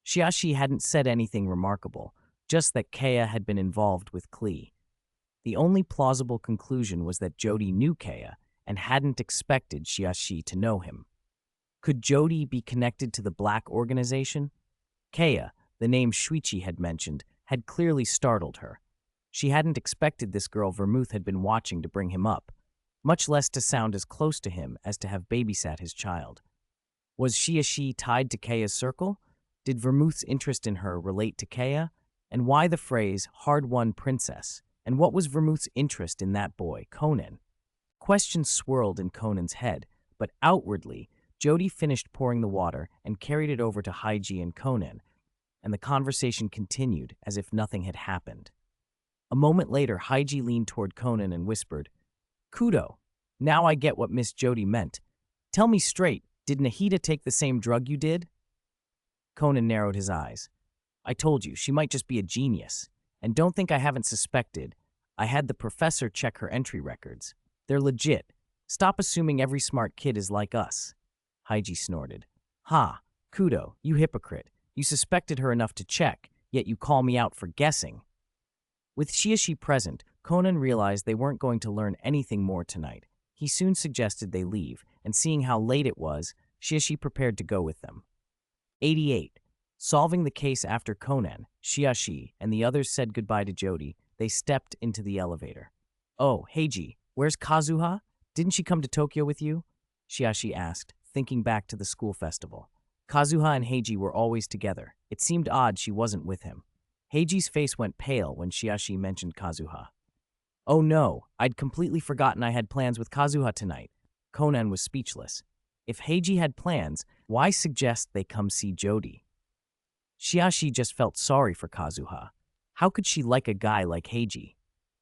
Speaker 1: Shiashi hadn't said anything remarkable, just that Kaya had been involved with Klee. The only plausible conclusion was that Jodi knew Kaya and hadn't expected Shiashi to know him. Could Jodi be connected to the Black Organization? Kaya, the name Shuichi had mentioned, had clearly startled her. She hadn't expected this girl Vermouth had been watching to bring him up, much less to sound as close to him as to have babysat his child. Was Shiashi tied to Kaya's circle? Did Vermouth's interest in her relate to Kaya? And why the phrase, hard-won princess? And what was Vermouth's interest in that boy, Conan? Questions swirled in Conan's head, but outwardly, Jodi finished pouring the water and carried it over to Haiji and Conan, and the conversation continued as if nothing had happened. A moment later, Haiji leaned toward Conan and whispered, "Kudo, now I get what Miss Jodi meant. Tell me straight, did Nahida take the same drug you did?" Conan narrowed his eyes. "I told you, she might just be a genius. And don't think I haven't suspected. I had the professor check her entry records. They're legit. Stop assuming every smart kid is like us." Haiji snorted. "Ha, Kudo, you hypocrite. You suspected her enough to check, yet you call me out for guessing." With Shiashi present, Conan realized they weren't going to learn anything more tonight. He soon suggested they leave, and seeing how late it was, Shiashi prepared to go with them. 88. Solving the case after Conan, Shiashi, and the others said goodbye to Jodi, they stepped into the elevator. "Oh, Heiji, where's Kazuha? Didn't she come to Tokyo with you?" Shiashi asked, thinking back to the school festival. Kazuha and Heiji were always together. It seemed odd she wasn't with him. Heiji's face went pale when Shiashi mentioned Kazuha. "Oh no, I'd completely forgotten I had plans with Kazuha tonight." Conan was speechless. If Heiji had plans, why suggest they come see Jody? Shiashi just felt sorry for Kazuha. How could she like a guy like Heiji?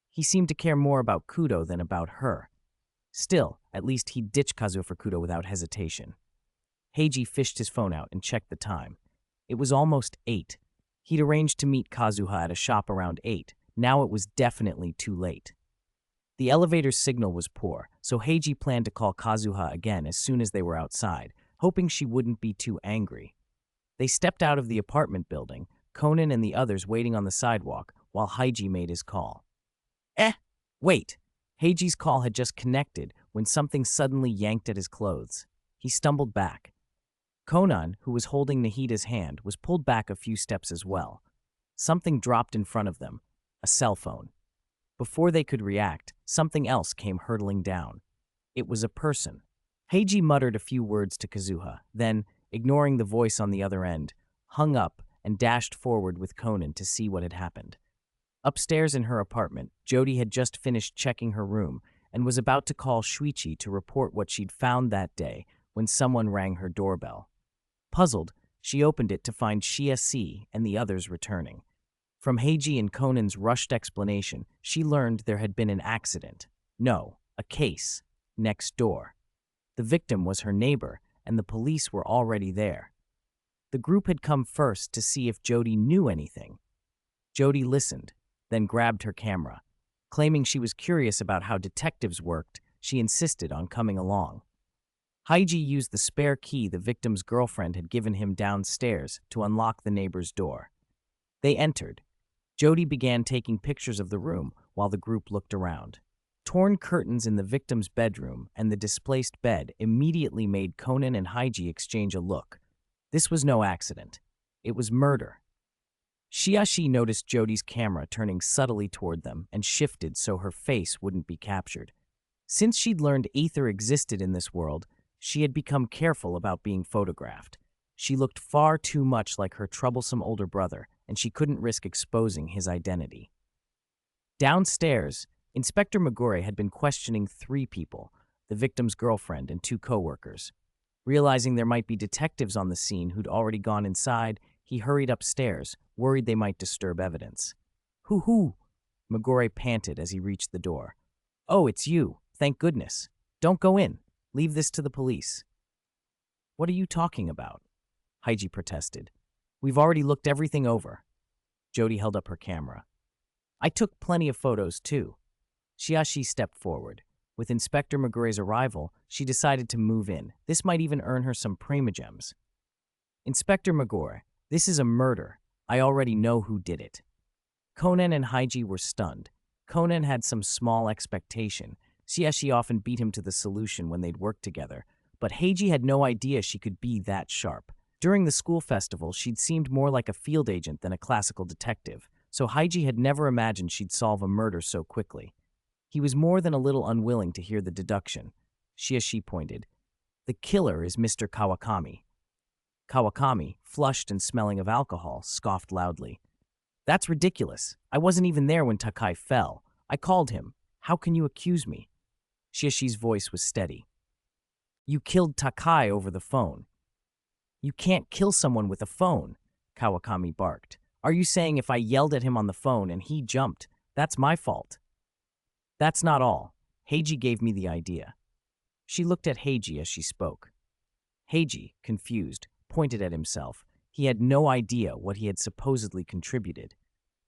Speaker 1: He seemed to care more about Kudo than about her. Still, at least he'd ditch Kazuha for Kudo without hesitation. Heiji fished his phone out and checked the time. It was almost 8. He'd arranged to meet Kazuha at a shop around 8. Now it was definitely too late. The elevator's signal was poor, so Heiji planned to call Kazuha again as soon as they were outside, hoping she wouldn't be too angry. They stepped out of the apartment building, Conan and the others waiting on the sidewalk, while Heiji made his call. Wait! Heiji's call had just connected when something suddenly yanked at his clothes. He stumbled back. Conan, who was holding Nahida's hand, was pulled back a few steps as well. Something dropped in front of them, a cell phone. Before they could react, something else came hurtling down. It was a person. Heiji muttered a few words to Kazuha, then, ignoring the voice on the other end, hung up and dashed forward with Conan to see what had happened. Upstairs in her apartment, Jody had just finished checking her room and was about to call Shuichi to report what she'd found that day when someone rang her doorbell. Puzzled, she opened it to find Shia and the others returning. From Heiji and Conan's rushed explanation, she learned there had been an accident. No, a case. Next door. The victim was her neighbor, and the police were already there. The group had come first to see if Jody knew anything. Jody listened, then grabbed her camera. Claiming she was curious about how detectives worked, she insisted on coming along. Heiji used the spare key the victim's girlfriend had given him downstairs to unlock the neighbor's door. They entered. Jody began taking pictures of the room while the group looked around. Torn curtains in the victim's bedroom and the displaced bed immediately made Conan and Heiji exchange a look. This was no accident. It was murder. Shiashi noticed Jody's camera turning subtly toward them and shifted so her face wouldn't be captured. Since she'd learned ether existed in this world, she had become careful about being photographed. She looked far too much like her troublesome older brother, and she couldn't risk exposing his identity. Downstairs, Inspector Megure had been questioning 3 people, the victim's girlfriend and 2 coworkers. Realizing there might be detectives on the scene who'd already gone inside, he hurried upstairs, worried they might disturb evidence. "Hoo-hoo!" Megure panted as he reached the door. "Oh, it's you. Thank goodness. Don't go in. Leave this to the police." "What are you talking about?" Heiji protested. "We've already looked everything over." Jody held up her camera. "I took plenty of photos, too." Shiashi stepped forward. With Inspector Megure's arrival, she decided to move in. This might even earn her some primogems. "Inspector Megure, this is a murder. I already know who did it." Conan and Heiji were stunned. Conan had some small expectation. Shiashi often beat him to the solution when they'd worked together, but Heiji had no idea she could be that sharp. During the school festival, she'd seemed more like a field agent than a classical detective, so Heiji had never imagined she'd solve a murder so quickly. He was more than a little unwilling to hear the deduction. Shiashi pointed. "The killer is Mr. Kawakami." Kawakami, flushed and smelling of alcohol, scoffed loudly. "That's ridiculous. I wasn't even there when Takai fell. I called him. How can you accuse me?" Shiashi's voice was steady. "You killed Takai over the phone." "You can't kill someone with a phone," Kawakami barked. "Are you saying if I yelled at him on the phone and he jumped, that's my fault?" "That's not all. Heiji gave me the idea." She looked at Heiji as she spoke. Heiji, confused, pointed at himself. He had no idea what he had supposedly contributed.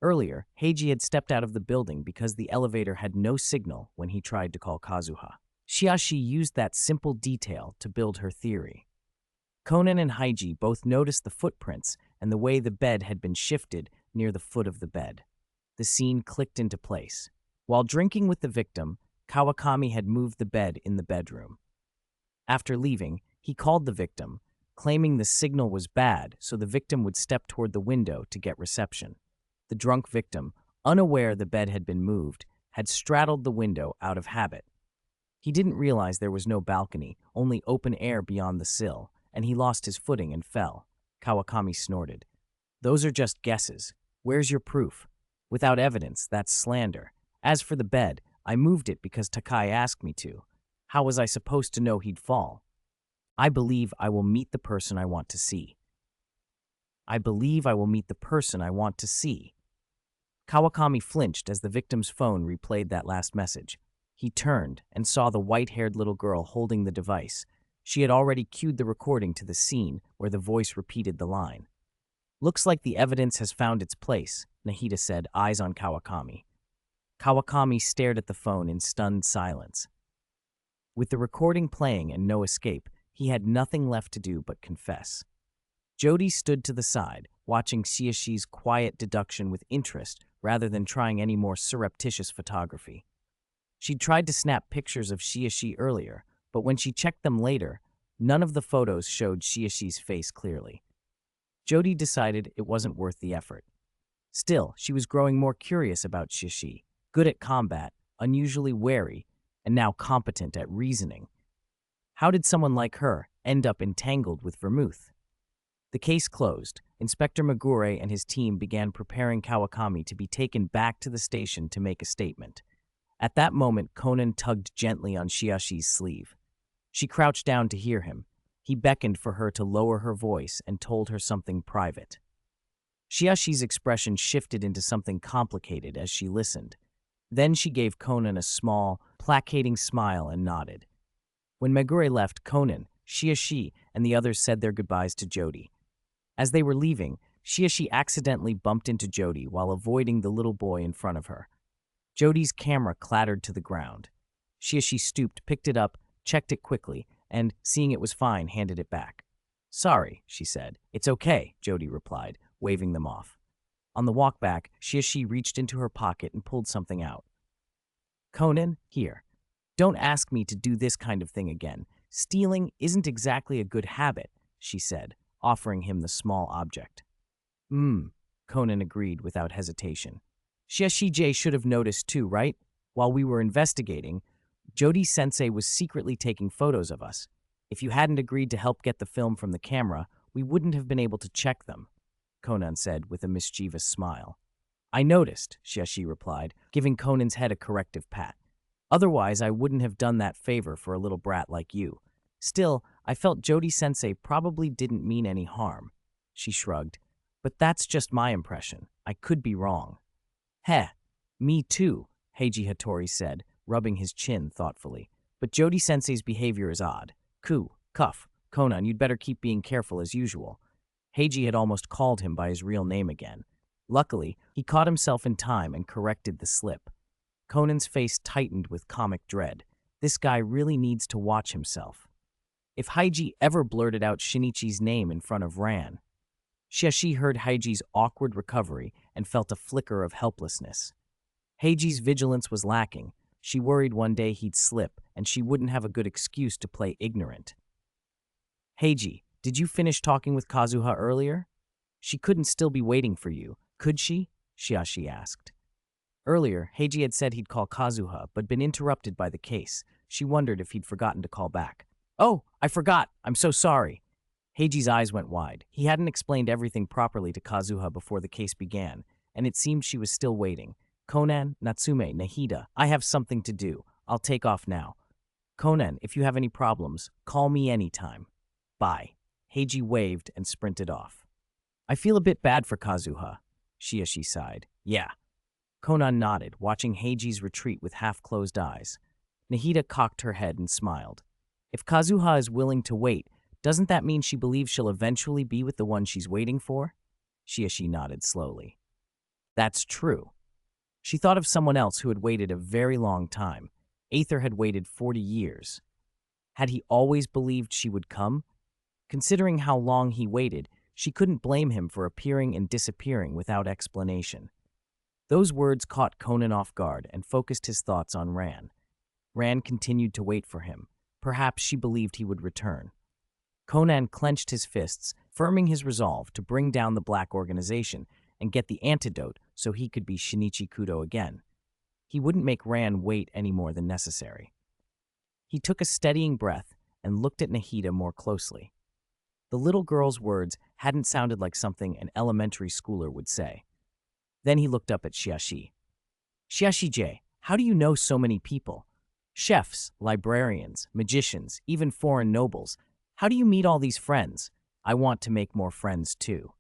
Speaker 1: Earlier, Heiji had stepped out of the building because the elevator had no signal when he tried to call Kazuha. Shiashi used that simple detail to build her theory. Conan and Heiji both noticed the footprints and the way the bed had been shifted near the foot of the bed. The scene clicked into place. While drinking with the victim, Kawakami had moved the bed in the bedroom. After leaving, he called the victim, claiming the signal was bad so the victim would step toward the window to get reception. The drunk victim, unaware the bed had been moved, had straddled the window out of habit. He didn't realize there was no balcony, only open air beyond the sill, and he lost his footing and fell. Kawakami snorted. Those are just guesses. Where's your proof? Without evidence, that's slander. As for the bed, I moved it because Takai asked me to. How was I supposed to know he'd fall? I believe I will meet the person I want to see. I believe I will meet the person I want to see. Kawakami flinched as the victim's phone replayed that last message. He turned and saw the white-haired little girl holding the device. She had already cued the recording to the scene where the voice repeated the line. Looks like the evidence has found its place, Nahida said, eyes on Kawakami. Kawakami stared at the phone in stunned silence. With the recording playing and no escape, he had nothing left to do but confess. Jody stood to the side, watching Shiashi's quiet deduction with interest rather than trying any more surreptitious photography. She'd tried to snap pictures of Shiashi earlier, but when she checked them later, none of the photos showed Shiashi's face clearly. Jody decided it wasn't worth the effort. Still, she was growing more curious about Shiashi, good at combat, unusually wary, and now competent at reasoning. How did someone like her end up entangled with Vermouth? The case closed. Inspector Magure and his team began preparing Kawakami to be taken back to the station to make a statement. At that moment, Conan tugged gently on Shiashi's sleeve. She crouched down to hear him. He beckoned for her to lower her voice and told her something private. Shiashi's expression shifted into something complicated as she listened. Then she gave Conan a small, placating smile and nodded. When Megure left, Conan, Shiashi, and the others said their goodbyes to Jody. As they were leaving, Shiashi accidentally bumped into Jody while avoiding the little boy in front of her. Jody's camera clattered to the ground. Shiashi stooped, picked it up, checked it quickly, and, seeing it was fine, handed it back. Sorry, she said. It's okay, Jody replied, waving them off. On the walk back, Shiashi reached into her pocket and pulled something out. Conan, here. Don't ask me to do this kind of thing again. Stealing isn't exactly a good habit, she said, offering him the small object. Conan agreed without hesitation. Shiashi should have noticed too, right? While we were investigating, Jody-sensei was secretly taking photos of us. If you hadn't agreed to help get the film from the camera, we wouldn't have been able to check them, Conan said with a mischievous smile. I noticed, Shiashi replied, giving Conan's head a corrective pat. Otherwise, I wouldn't have done that favor for a little brat like you. Still, I felt Jody-sensei probably didn't mean any harm. She shrugged. But that's just my impression. I could be wrong. Heh, me too, Heiji Hattori said, rubbing his chin thoughtfully. But Jody-sensei's behavior is odd. Cuff, Conan, you'd better keep being careful as usual. Heiji had almost called him by his real name again. Luckily, he caught himself in time and corrected the slip. Conan's face tightened with comic dread. This guy really needs to watch himself. If Heiji ever blurted out Shinichi's name in front of Ran. Shiashi heard Heiji's awkward recovery and felt a flicker of helplessness. Heiji's vigilance was lacking. She worried one day he'd slip, and she wouldn't have a good excuse to play ignorant. Heiji, did you finish talking with Kazuha earlier? She couldn't still be waiting for you, could she? Shiashi asked. Earlier, Heiji had said he'd call Kazuha, but been interrupted by the case. She wondered if he'd forgotten to call back. Oh, I forgot. I'm so sorry. Heiji's eyes went wide. He hadn't explained everything properly to Kazuha before the case began, and it seemed she was still waiting. Conan, Natsume, Nahida, I have something to do. I'll take off now. Conan, if you have any problems, call me anytime. Bye. Heiji waved and sprinted off. I feel a bit bad for Kazuha, Shiashi sighed. Yeah. Conan nodded, watching Heiji's retreat with half-closed eyes. Nahida cocked her head and smiled. If Kazuha is willing to wait, doesn't that mean she believes she'll eventually be with the one she's waiting for? Shiashi nodded slowly. That's true. She thought of someone else who had waited a very long time. Aether had waited 40 years. Had he always believed she would come? Considering how long he waited, she couldn't blame him for appearing and disappearing without explanation. Those words caught Conan off guard and focused his thoughts on Ran. Ran continued to wait for him. Perhaps she believed he would return. Conan clenched his fists, firming his resolve to bring down the Black Organization and get the antidote so he could be Shinichi Kudo again. He wouldn't make Ran wait any more than necessary. He took a steadying breath and looked at Nahida more closely. The little girl's words hadn't sounded like something an elementary schooler would say. Then he looked up at Xiaxi. Xiaxi-Jie, how do you know so many people? Chefs, librarians, magicians, even foreign nobles. How do you meet all these friends? I want to make more friends too.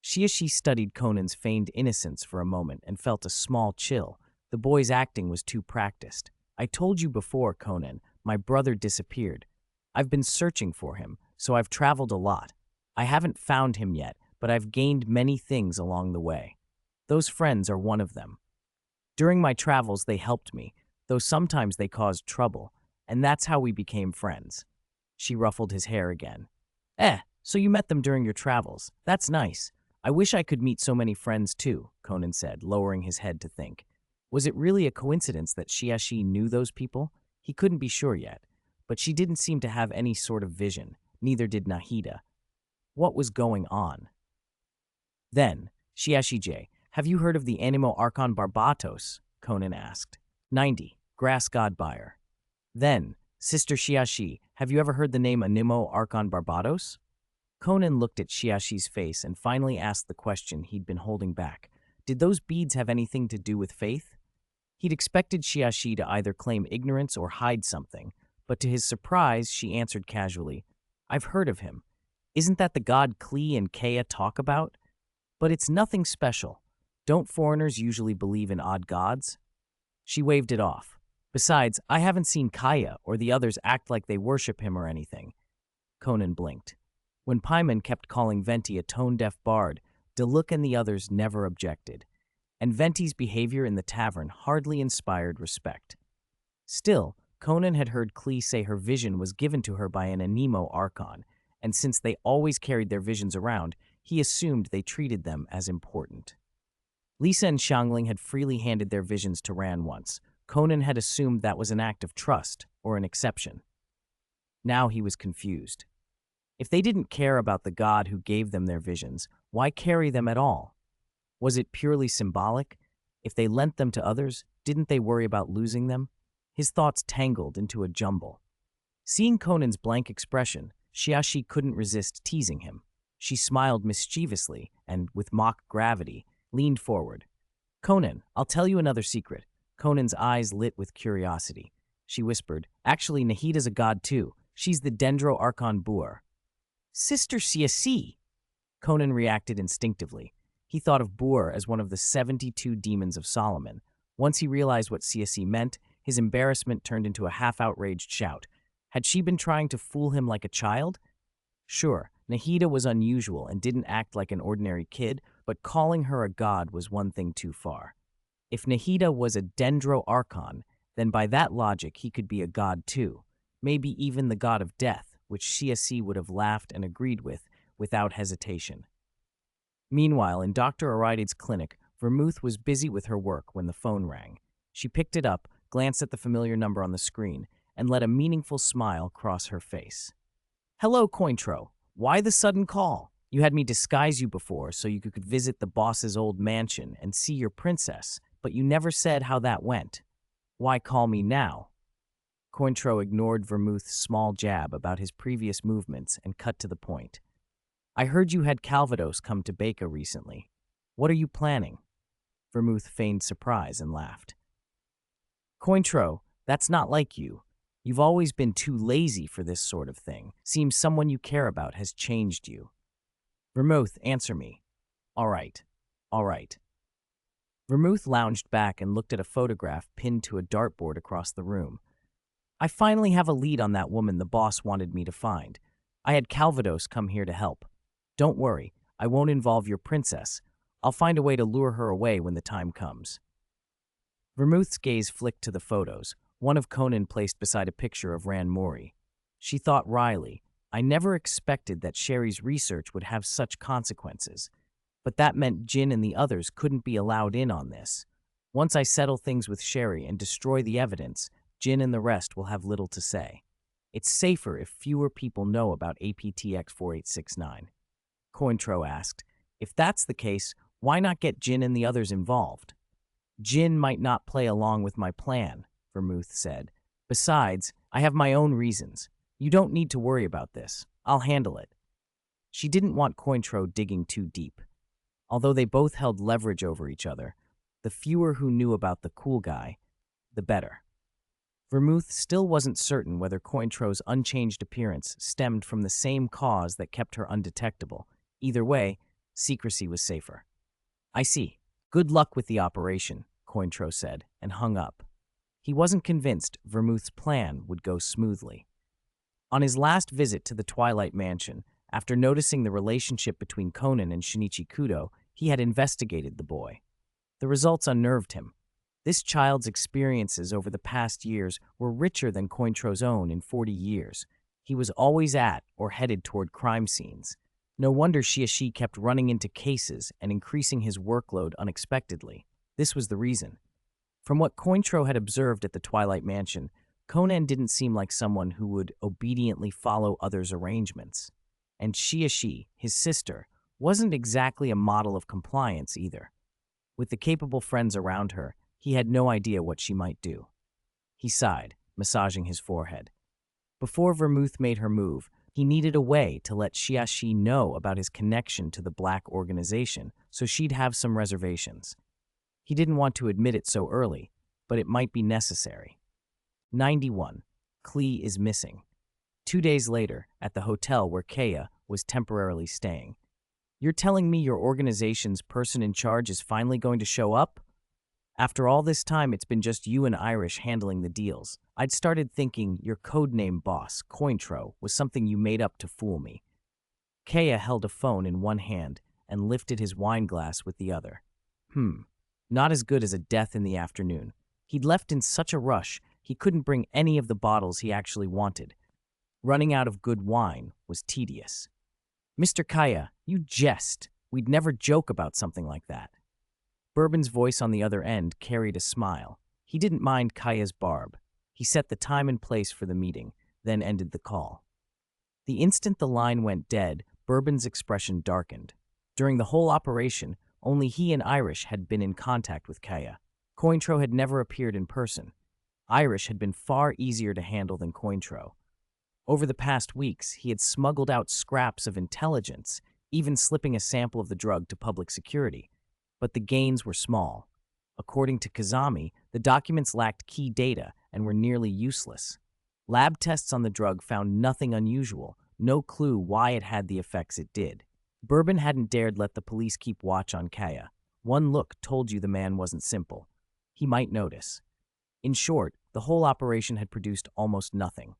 Speaker 1: Xiaxi studied Conan's feigned innocence for a moment and felt a small chill. The boy's acting was too practiced. I told you before, Conan, my brother disappeared. I've been searching for him, so I've traveled a lot. I haven't found him yet, but I've gained many things along the way. Those friends are one of them. During my travels, they helped me, though sometimes they caused trouble, and that's how we became friends. She ruffled his hair again. So you met them during your travels. That's nice. I wish I could meet so many friends too, Conan said, lowering his head to think. Was it really a coincidence that Xiaxi knew those people? He couldn't be sure yet, but she didn't seem to have any sort of vision, neither did Nahida. What was going on? Then, Xiaxi-Jie, have you heard of the Animo Archon Barbatos? Conan asked. 90, Grass God Buyer. Then, Sister Xiaxi, have you ever heard the name Animo Archon Barbatos? Conan looked at Xiaxi's face and finally asked the question he'd been holding back. Did those beads have anything to do with faith? He'd expected Xiaxi to either claim ignorance or hide something, but to his surprise, she answered casually, I've heard of him. Isn't that the god Klee and Kea talk about? But it's nothing special. Don't foreigners usually believe in odd gods? She waved it off. Besides, I haven't seen Kaya or the others act like they worship him or anything. Conan blinked. When Paimon kept calling Venti a tone-deaf bard, Deluk and the others never objected, and Venti's behavior in the tavern hardly inspired respect. Still, Conan had heard Klee say her vision was given to her by an Anemo Archon, and since they always carried their visions around, he assumed they treated them as important. Lisa and Xiangling had freely handed their visions to Ran once. Conan had assumed that was an act of trust, or an exception. Now he was confused. If they didn't care about the god who gave them their visions, why carry them at all? Was it purely symbolic? If they lent them to others, didn't they worry about losing them? His thoughts tangled into a jumble. Seeing Conan's blank expression, Xiaxi couldn't resist teasing him. She smiled mischievously and, with mock gravity, leaned forward. Conan, I'll tell you another secret. Conan's eyes lit with curiosity. She whispered, Actually, Nahida's a god too. She's the Dendro Archon Buer. Sister Xiaxi! Conan reacted instinctively. He thought of Buer as one of the 72 demons of Solomon. Once he realized what Xiaxi meant, his embarrassment turned into a half-outraged shout. Had she been trying to fool him like a child? Sure, Nahida was unusual and didn't act like an ordinary kid, but calling her a god was one thing too far. If Nahida was a Dendro Archon, then by that logic he could be a god too, maybe even the god of death, which Xiaxi would have laughed and agreed with without hesitation. Meanwhile, in Dr. Aride's clinic, Vermouth was busy with her work when the phone rang. She picked it up, glanced at the familiar number on the screen, and let a meaningful smile cross her face. Hello, Cointreau. Why the sudden call? You had me disguise you before so you could visit the boss's old mansion and see your princess, but you never said how that went. Why call me now? Cointreau ignored Vermouth's small jab about his previous movements and cut to the point. I heard you had Calvados come to Baca recently. What are you planning? Vermouth feigned surprise and laughed. Cointreau, that's not like you. You've always been too lazy for this sort of thing. Seems someone you care about has changed you. Vermouth, answer me. All right. Vermouth lounged back and looked at a photograph pinned to a dartboard across the room. I finally have a lead on that woman the boss wanted me to find. I had Calvados come here to help. Don't worry, I won't involve your princess. I'll find a way to lure her away when the time comes. Vermouth's gaze flicked to the photos, one of Conan placed beside a picture of Ran Mori. She thought wryly, I never expected that Sherry's research would have such consequences. But that meant Jin and the others couldn't be allowed in on this. Once I settle things with Sherry and destroy the evidence, Jin and the rest will have little to say. It's safer if fewer people know about APTX 4869. Cointreau asked, if that's the case, why not get Jin and the others involved? Jin might not play along with my plan, Vermouth said. Besides, I have my own reasons. You don't need to worry about this. I'll handle it. She didn't want Cointreau digging too deep. Although they both held leverage over each other, the fewer who knew about the cool guy, the better. Vermouth still wasn't certain whether Cointreau's unchanged appearance stemmed from the same cause that kept her undetectable. Either way, secrecy was safer. I see. Good luck with the operation, Cointreau said, and hung up. He wasn't convinced Vermouth's plan would go smoothly. On his last visit to the Twilight Mansion, after noticing the relationship between Conan and Shinichi Kudo, he had investigated the boy. The results unnerved him. This child's experiences over the past years were richer than Cointreau's own in 40 years. He was always at or headed toward crime scenes. No wonder Shiashi kept running into cases and increasing his workload unexpectedly. This was the reason. From what Cointreau had observed at the Twilight Mansion, Conan didn't seem like someone who would obediently follow others' arrangements. And Shiashi, his sister, wasn't exactly a model of compliance either. With the capable friends around her, he had no idea what she might do. He sighed, massaging his forehead. Before Vermouth made her move, he needed a way to let Shiashi know about his connection to the Black organization, so she'd have some reservations. He didn't want to admit it so early, but it might be necessary. 91. Klee is missing. 2 days later, at the hotel where Kaya was temporarily staying. You're telling me your organization's person in charge is finally going to show up? After all this time, it's been just you and Irish handling the deals. I'd started thinking your codename boss, Cointreau, was something you made up to fool me. Kaya held a phone in one hand and lifted his wine glass with the other. Not as good as a death in the afternoon. He'd left in such a rush, he couldn't bring any of the bottles he actually wanted. Running out of good wine was tedious. Mr. Kaya, you jest. We'd never joke about something like that. Bourbon's voice on the other end carried a smile. He didn't mind Kaya's barb. He set the time and place for the meeting, then ended the call. The instant the line went dead, Bourbon's expression darkened. During the whole operation, only he and Irish had been in contact with Kaya. Cointreau had never appeared in person. Irish had been far easier to handle than Cointreau. Over the past weeks, he had smuggled out scraps of intelligence, even slipping a sample of the drug to public security. But the gains were small. According to Kazami, the documents lacked key data and were nearly useless. Lab tests on the drug found nothing unusual, no clue why it had the effects it did. Bourbon hadn't dared let the police keep watch on Kaya. One look told you the man wasn't simple. He might notice. In short, the whole operation had produced almost nothing.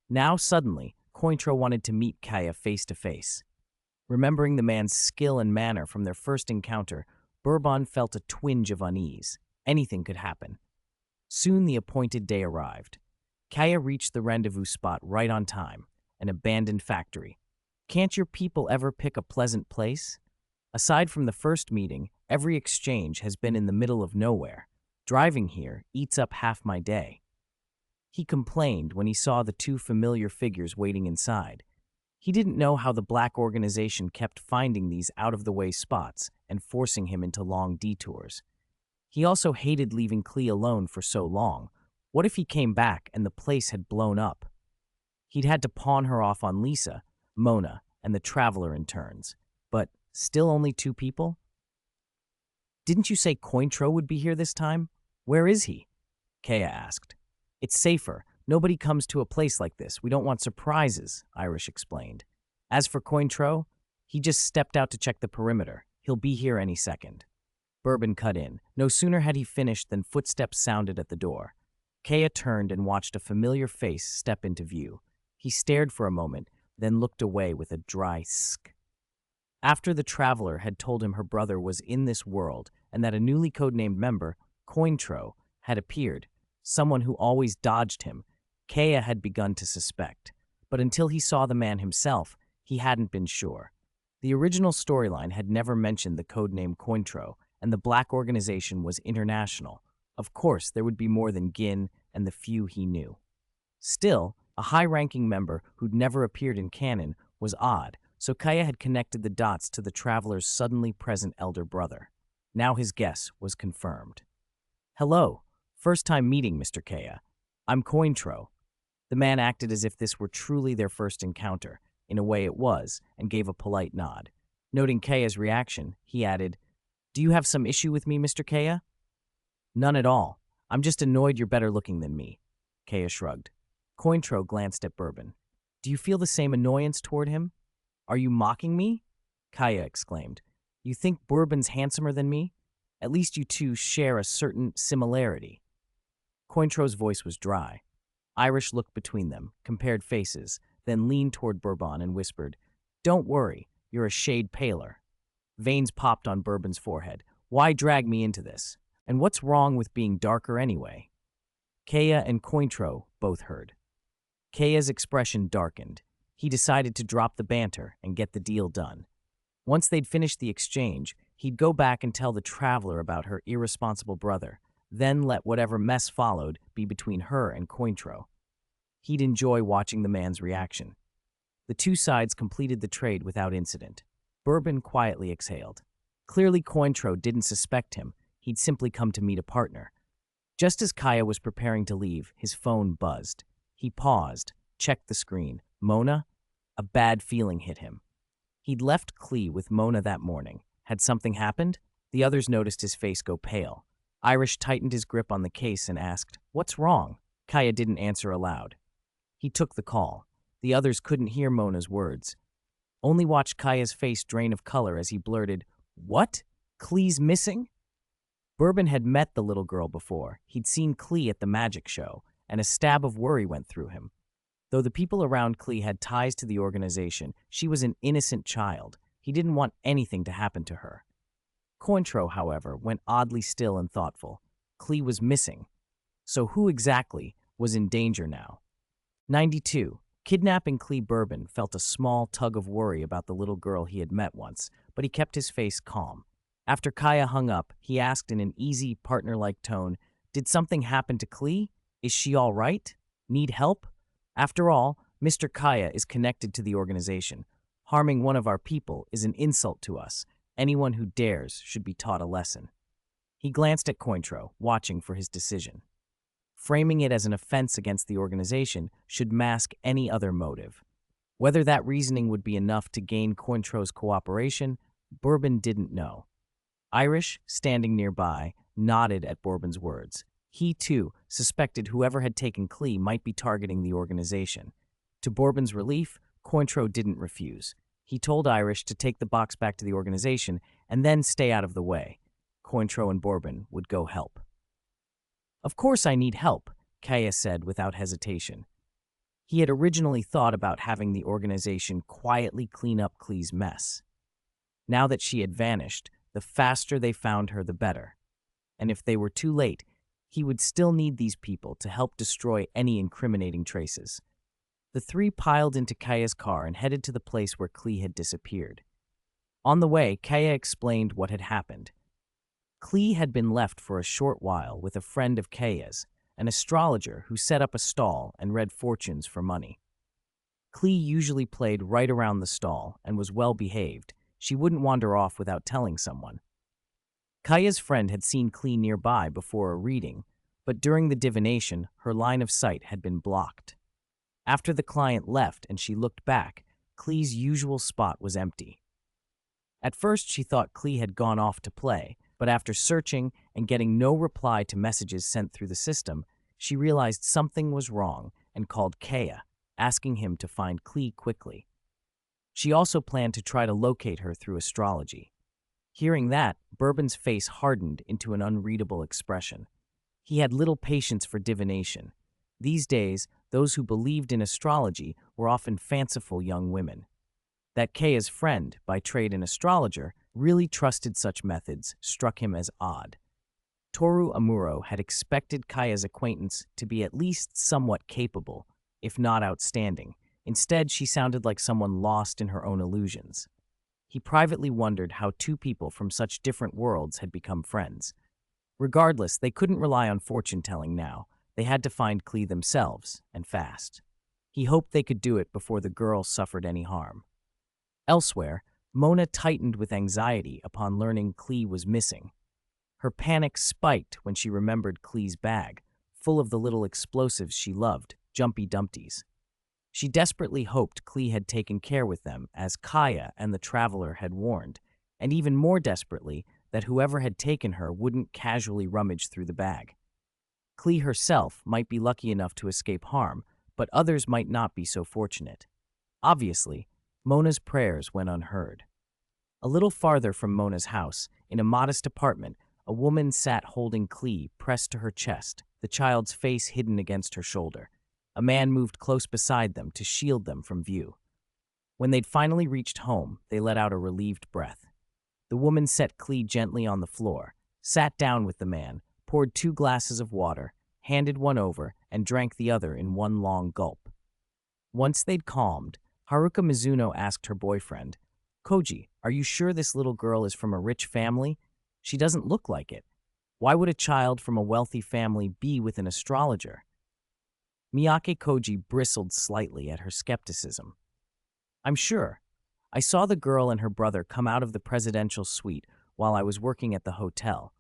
Speaker 1: Now, suddenly, Cointreau wanted to meet Kaya face to face. Remembering the man's skill and manner from their first encounter, Bourbon felt a twinge of unease. Anything could happen. Soon the appointed day arrived. Kaya reached the rendezvous spot right on time, an abandoned factory. Can't your people ever pick a pleasant place? Aside from the first meeting, every exchange has been in the middle of nowhere. Driving here eats up half my day. He complained when he saw the two familiar figures waiting inside. He didn't know how the Black organization kept finding these out-of-the-way spots and forcing him into long detours. He also hated leaving Klee alone for so long. What if he came back and the place had blown up? He'd had to pawn her off on Lisa, Mona, and the Traveler in turns. But still only 2 people? Didn't you say Cointreau would be here this time? Where is he? Kaya asked. It's safer. Nobody comes to a place like this. We don't want surprises, Irish explained. As for Cointreau, he just stepped out to check the perimeter. He'll be here any second. Bourbon cut in. No sooner had he finished than footsteps sounded at the door. Kaya turned and watched a familiar face step into view. He stared for a moment, then looked away with a dry sk. After the Traveler had told him her brother was in this world and that a newly codenamed member, Cointreau, had appeared, someone who always dodged him, Kaya had begun to suspect. But until he saw the man himself, he hadn't been sure. The original storyline had never mentioned the codename Cointreau, and the Black organization was international. Of course, there would be more than Gin and the few he knew. Still, a high-ranking member who'd never appeared in canon was odd, so Kaya had connected the dots to the Traveler's suddenly present elder brother. Now his guess was confirmed. Hello. First time meeting, Mr. Kea. I'm Cointro. The man acted as if this were truly their first encounter. In a way it was, and gave a polite nod. Noting Kea's reaction, he added, "Do you have some issue with me, Mr. Kea?" "None at all. I'm just annoyed you're better looking than me." Kea shrugged. Cointro glanced at Bourbon. "Do you feel the same annoyance toward him?" "Are you mocking me?" Kaya exclaimed. "You think Bourbon's handsomer than me? At least you two share a certain similarity." Cointro's voice was dry. Irish looked between them, compared faces, then leaned toward Bourbon and whispered, "Don't worry, you're a shade paler." Veins popped on Bourbon's forehead. "Why drag me into this? And what's wrong with being darker anyway?" Kea and Cointro both heard. Kea's expression darkened. He decided to drop the banter and get the deal done. Once they'd finished the exchange, he'd go back and tell the traveler about her irresponsible brother, then let whatever mess followed be between her and Cointro. He'd enjoy watching the man's reaction. The two sides completed the trade without incident. Bourbon quietly exhaled. Clearly Cointro didn't suspect him. He'd simply come to meet a partner. Just as Kaya was preparing to leave, his phone buzzed. He paused, checked the screen. Mona? A bad feeling hit him. He'd left Klee with Mona that morning. Had something happened? The others noticed his face go pale. Irish tightened his grip on the case and asked, "What's wrong?" Kaya didn't answer aloud. He took the call. The others couldn't hear Mona's words. Only watched Kaya's face drain of color as he blurted, "What? Klee's missing?" Bourbon had met the little girl before. He'd seen Klee at the magic show, and a stab of worry went through him. Though the people around Klee had ties to the organization, she was an innocent child. He didn't want anything to happen to her. Cointro, however, went oddly still and thoughtful. Klee was missing. So who exactly was in danger now? 92. Kidnapping Klee Bourbon felt a small tug of worry about the little girl he had met once, but he kept his face calm. After Kaya hung up, he asked in an easy, partner-like tone, "Did something happen to Klee? Is she all right? Need help? After all, Mr. Kaya is connected to the organization. Harming one of our people is an insult to us. Anyone who dares should be taught a lesson." He glanced at Cointro, watching for his decision. Framing it as an offense against the organization should mask any other motive. Whether that reasoning would be enough to gain Cointro's cooperation, Bourbon didn't know. Irish, standing nearby, nodded at Bourbon's words. He, too, suspected whoever had taken Klee might be targeting the organization. To Bourbon's relief, Cointro didn't refuse. He told Irish to take the box back to the organization and then stay out of the way. Cointro and Bourbon would go help. "Of course I need help," Kaya said without hesitation. He had originally thought about having the organization quietly clean up Klee's mess. Now that she had vanished, the faster they found her, the better. And if they were too late, he would still need these people to help destroy any incriminating traces. The three piled into Kaya's car and headed to the place where Klee had disappeared. On the way, Kaya explained what had happened. Klee had been left for a short while with a friend of Kaya's, an astrologer who set up a stall and read fortunes for money. Klee usually played right around the stall and was well behaved. She wouldn't wander off without telling someone. Kaya's friend had seen Klee nearby before a reading, but during the divination, her line of sight had been blocked. After the client left and she looked back, Klee's usual spot was empty. At first, she thought Klee had gone off to play, but after searching and getting no reply to messages sent through the system, she realized something was wrong and called Kaya, asking him to find Klee quickly. She also planned to try to locate her through astrology. Hearing that, Bourbon's face hardened into an unreadable expression. He had little patience for divination. These days, those who believed in astrology were often fanciful young women. That Kaya's friend, by trade an astrologer, really trusted such methods struck him as odd. Toru Amuro had expected Kaya's acquaintance to be at least somewhat capable, if not outstanding. Instead, she sounded like someone lost in her own illusions. He privately wondered how two people from such different worlds had become friends. Regardless, they couldn't rely on fortune-telling now. They had to find Klee themselves, and fast. He hoped they could do it before the girl suffered any harm. Elsewhere, Mona tightened with anxiety upon learning Klee was missing. Her panic spiked when she remembered Klee's bag, full of the little explosives she loved, Jumpy Dumpties. She desperately hoped Klee had taken care with them, as Kaya and the traveler had warned, and even more desperately that whoever had taken her wouldn't casually rummage through the bag. Klee herself might be lucky enough to escape harm, but others might not be so fortunate. Obviously, Mona's prayers went unheard. A little farther from Mona's house, in a modest apartment, a woman sat holding Klee pressed to her chest, the child's face hidden against her shoulder. A man moved close beside them to shield them from view. When they'd finally reached home, they let out a relieved breath. The woman set Klee gently on the floor, sat down with the man, poured 2 glasses of water, handed one over, and drank the other in one long gulp. Once they'd calmed, Haruka Mizuno asked her boyfriend, "Koji, are you sure this little girl is from a rich family? She doesn't look like it. Why would a child from a wealthy family be with an astrologer?" Miyake Koji bristled slightly at her skepticism. "I'm sure. I saw the girl and her brother come out of the presidential suite while I was working at the hotel.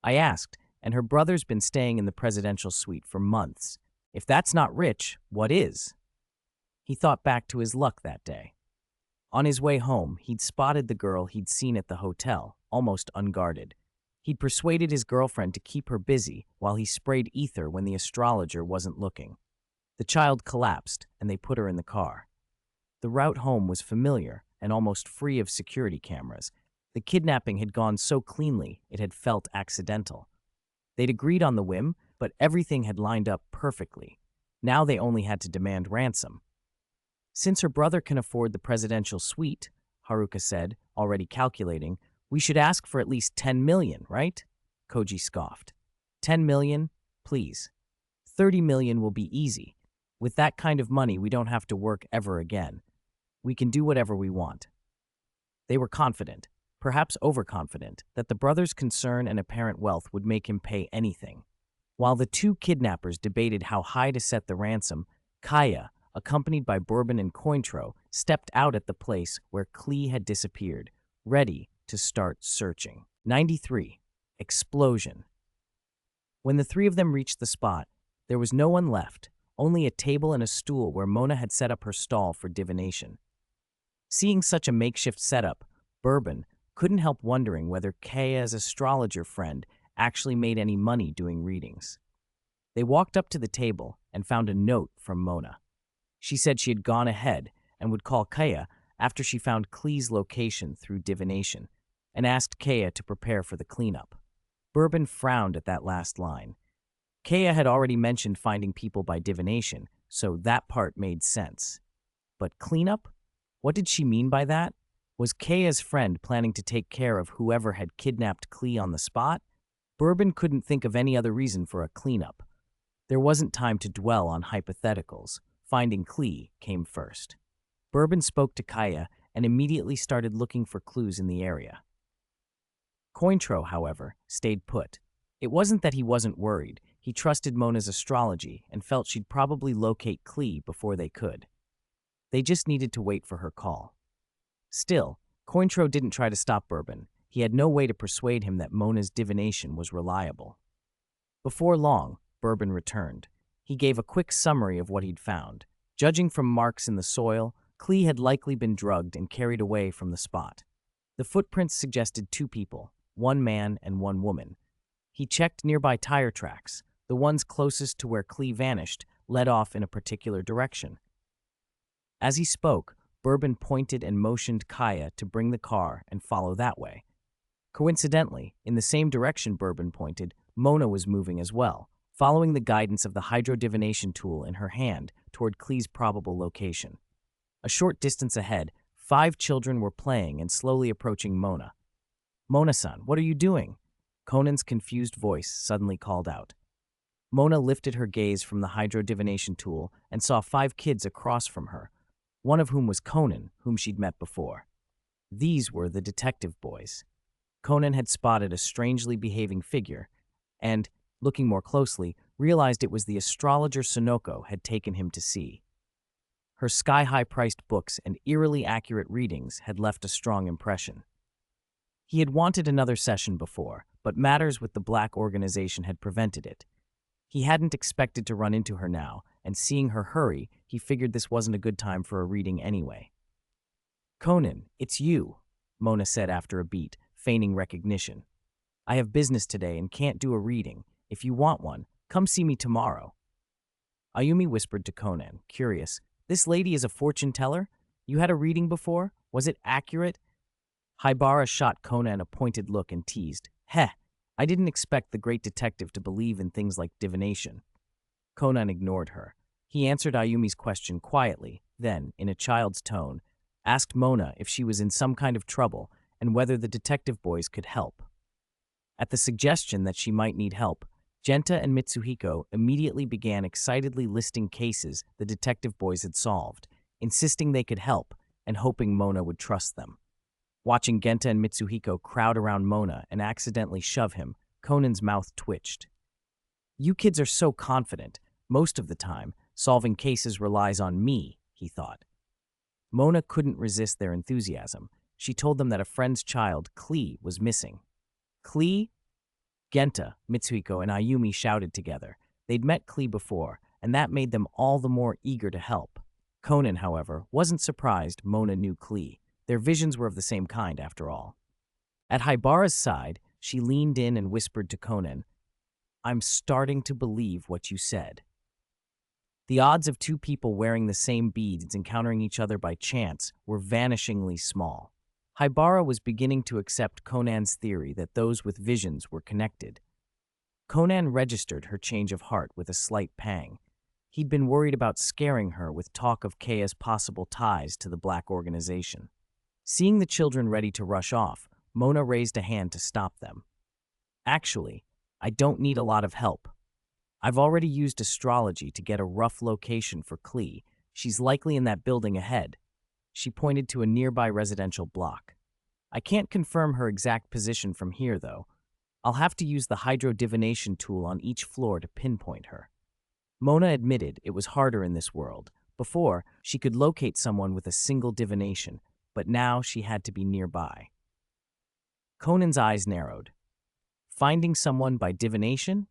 Speaker 1: I asked, and her brother's been staying in the presidential suite for months. If that's not rich, what is?" He thought back to his luck that day. On his way home, he'd spotted the girl he'd seen at the hotel, almost unguarded. He'd persuaded his girlfriend to keep her busy while he sprayed ether when the astrologer wasn't looking. The child collapsed, and they put her in the car. The route home was familiar and almost free of security cameras. The kidnapping had gone so cleanly it had felt accidental. They'd agreed on the whim, but everything had lined up perfectly. Now they only had to demand ransom. "Since her brother can afford the presidential suite," Haruka said, already calculating, "we should ask for at least 10 million, right?" Koji scoffed. 10 million? Please. 30 million will be easy. With that kind of money, we don't have to work ever again. We can do whatever we want." They were confident, perhaps overconfident, that the brother's concern and apparent wealth would make him pay anything. While the 2 kidnappers debated how high to set the ransom, Kaya, accompanied by Bourbon and Cointreau, stepped out at the place where Klee had disappeared, ready to start searching. 93. Explosion. When the 3 of them reached the spot, there was no one left, only a table and a stool where Mona had set up her stall for divination. Seeing such a makeshift setup, Bourbon couldn't help wondering whether Kaya's astrologer friend actually made any money doing readings. They walked up to the table and found a note from Mona. She said she had gone ahead and would call Kaya after she found Klee's location through divination, and asked Kaya to prepare for the cleanup. Bourbon frowned at that last line. Kaya had already mentioned finding people by divination, so that part made sense. But cleanup? What did she mean by that? Was Kaya's friend planning to take care of whoever had kidnapped Klee on the spot? Bourbon couldn't think of any other reason for a cleanup. There wasn't time to dwell on hypotheticals. Finding Klee came first. Bourbon spoke to Kaya and immediately started looking for clues in the area. Cointreau, however, stayed put. It wasn't that he wasn't worried. He trusted Mona's astrology and felt she'd probably locate Klee before they could. They just needed to wait for her call. Still, Cointreau didn't try to stop Bourbon. He had no way to persuade him that Mona's divination was reliable. Before long, Bourbon returned. He gave a quick summary of what he'd found. Judging from marks in the soil, Klee had likely been drugged and carried away from the spot. The footprints suggested 2 people, 1 man and 1 woman. He checked nearby tire tracks. The ones closest to where Klee vanished led off in a particular direction. As he spoke, Bourbon pointed and motioned Kaya to bring the car and follow that way. Coincidentally, in the same direction Bourbon pointed, Mona was moving as well, following the guidance of the hydro-divination tool in her hand toward Klee's probable location. A short distance ahead, 5 children were playing and slowly approaching Mona. "Mona-san, what are you doing?" Conan's confused voice suddenly called out. Mona lifted her gaze from the hydro-divination tool and saw 5 kids across from her, one of whom was Conan, whom she'd met before. These were the detective boys. Conan had spotted a strangely behaving figure and, looking more closely, realized it was the astrologer Sonoko had taken him to see. Her sky-high priced books and eerily accurate readings had left a strong impression. He had wanted another session before, but matters with the black organization had prevented it. He hadn't expected to run into her now, and seeing her hurry, he figured this wasn't a good time for a reading anyway. "Conan, it's you," Mona said after a beat, feigning recognition. "I have business today and can't do a reading. If you want one, come see me tomorrow." Ayumi whispered to Conan, curious. "This lady is a fortune teller? You had a reading before? Was it accurate?" Haibara shot Conan a pointed look and teased, "Heh, I didn't expect the great detective to believe in things like divination." Conan ignored her. He answered Ayumi's question quietly, then, in a child's tone, asked Mona if she was in some kind of trouble and whether the detective boys could help. At the suggestion that she might need help, Genta and Mitsuhiko immediately began excitedly listing cases the detective boys had solved, insisting they could help and hoping Mona would trust them. Watching Genta and Mitsuhiko crowd around Mona and accidentally shove him, Conan's mouth twitched. "You kids are so confident. Most of the time, solving cases relies on me," he thought. Mona couldn't resist their enthusiasm. She told them that a friend's child, Klee, was missing. "Klee?" Genta, Mitsuhiko, and Ayumi shouted together. They'd met Klee before, and that made them all the more eager to help. Conan, however, wasn't surprised Mona knew Klee. Their visions were of the same kind, after all. At Haibara's side, she leaned in and whispered to Conan, "I'm starting to believe what you said." The odds of two people wearing the same beads encountering each other by chance were vanishingly small. Haibara was beginning to accept Conan's theory that those with visions were connected. Conan registered her change of heart with a slight pang. He'd been worried about scaring her with talk of Kaya's possible ties to the black organization. Seeing the children ready to rush off, Mona raised a hand to stop them. "Actually, I don't need a lot of help. I've already used astrology to get a rough location for Klee. She's likely in that building ahead." She pointed to a nearby residential block. "I can't confirm her exact position from here, though. I'll have to use the hydro divination tool on each floor to pinpoint her." Mona admitted it was harder in this world. Before, she could locate someone with a single divination, but now she had to be nearby. Conan's eyes narrowed. Finding someone by divination?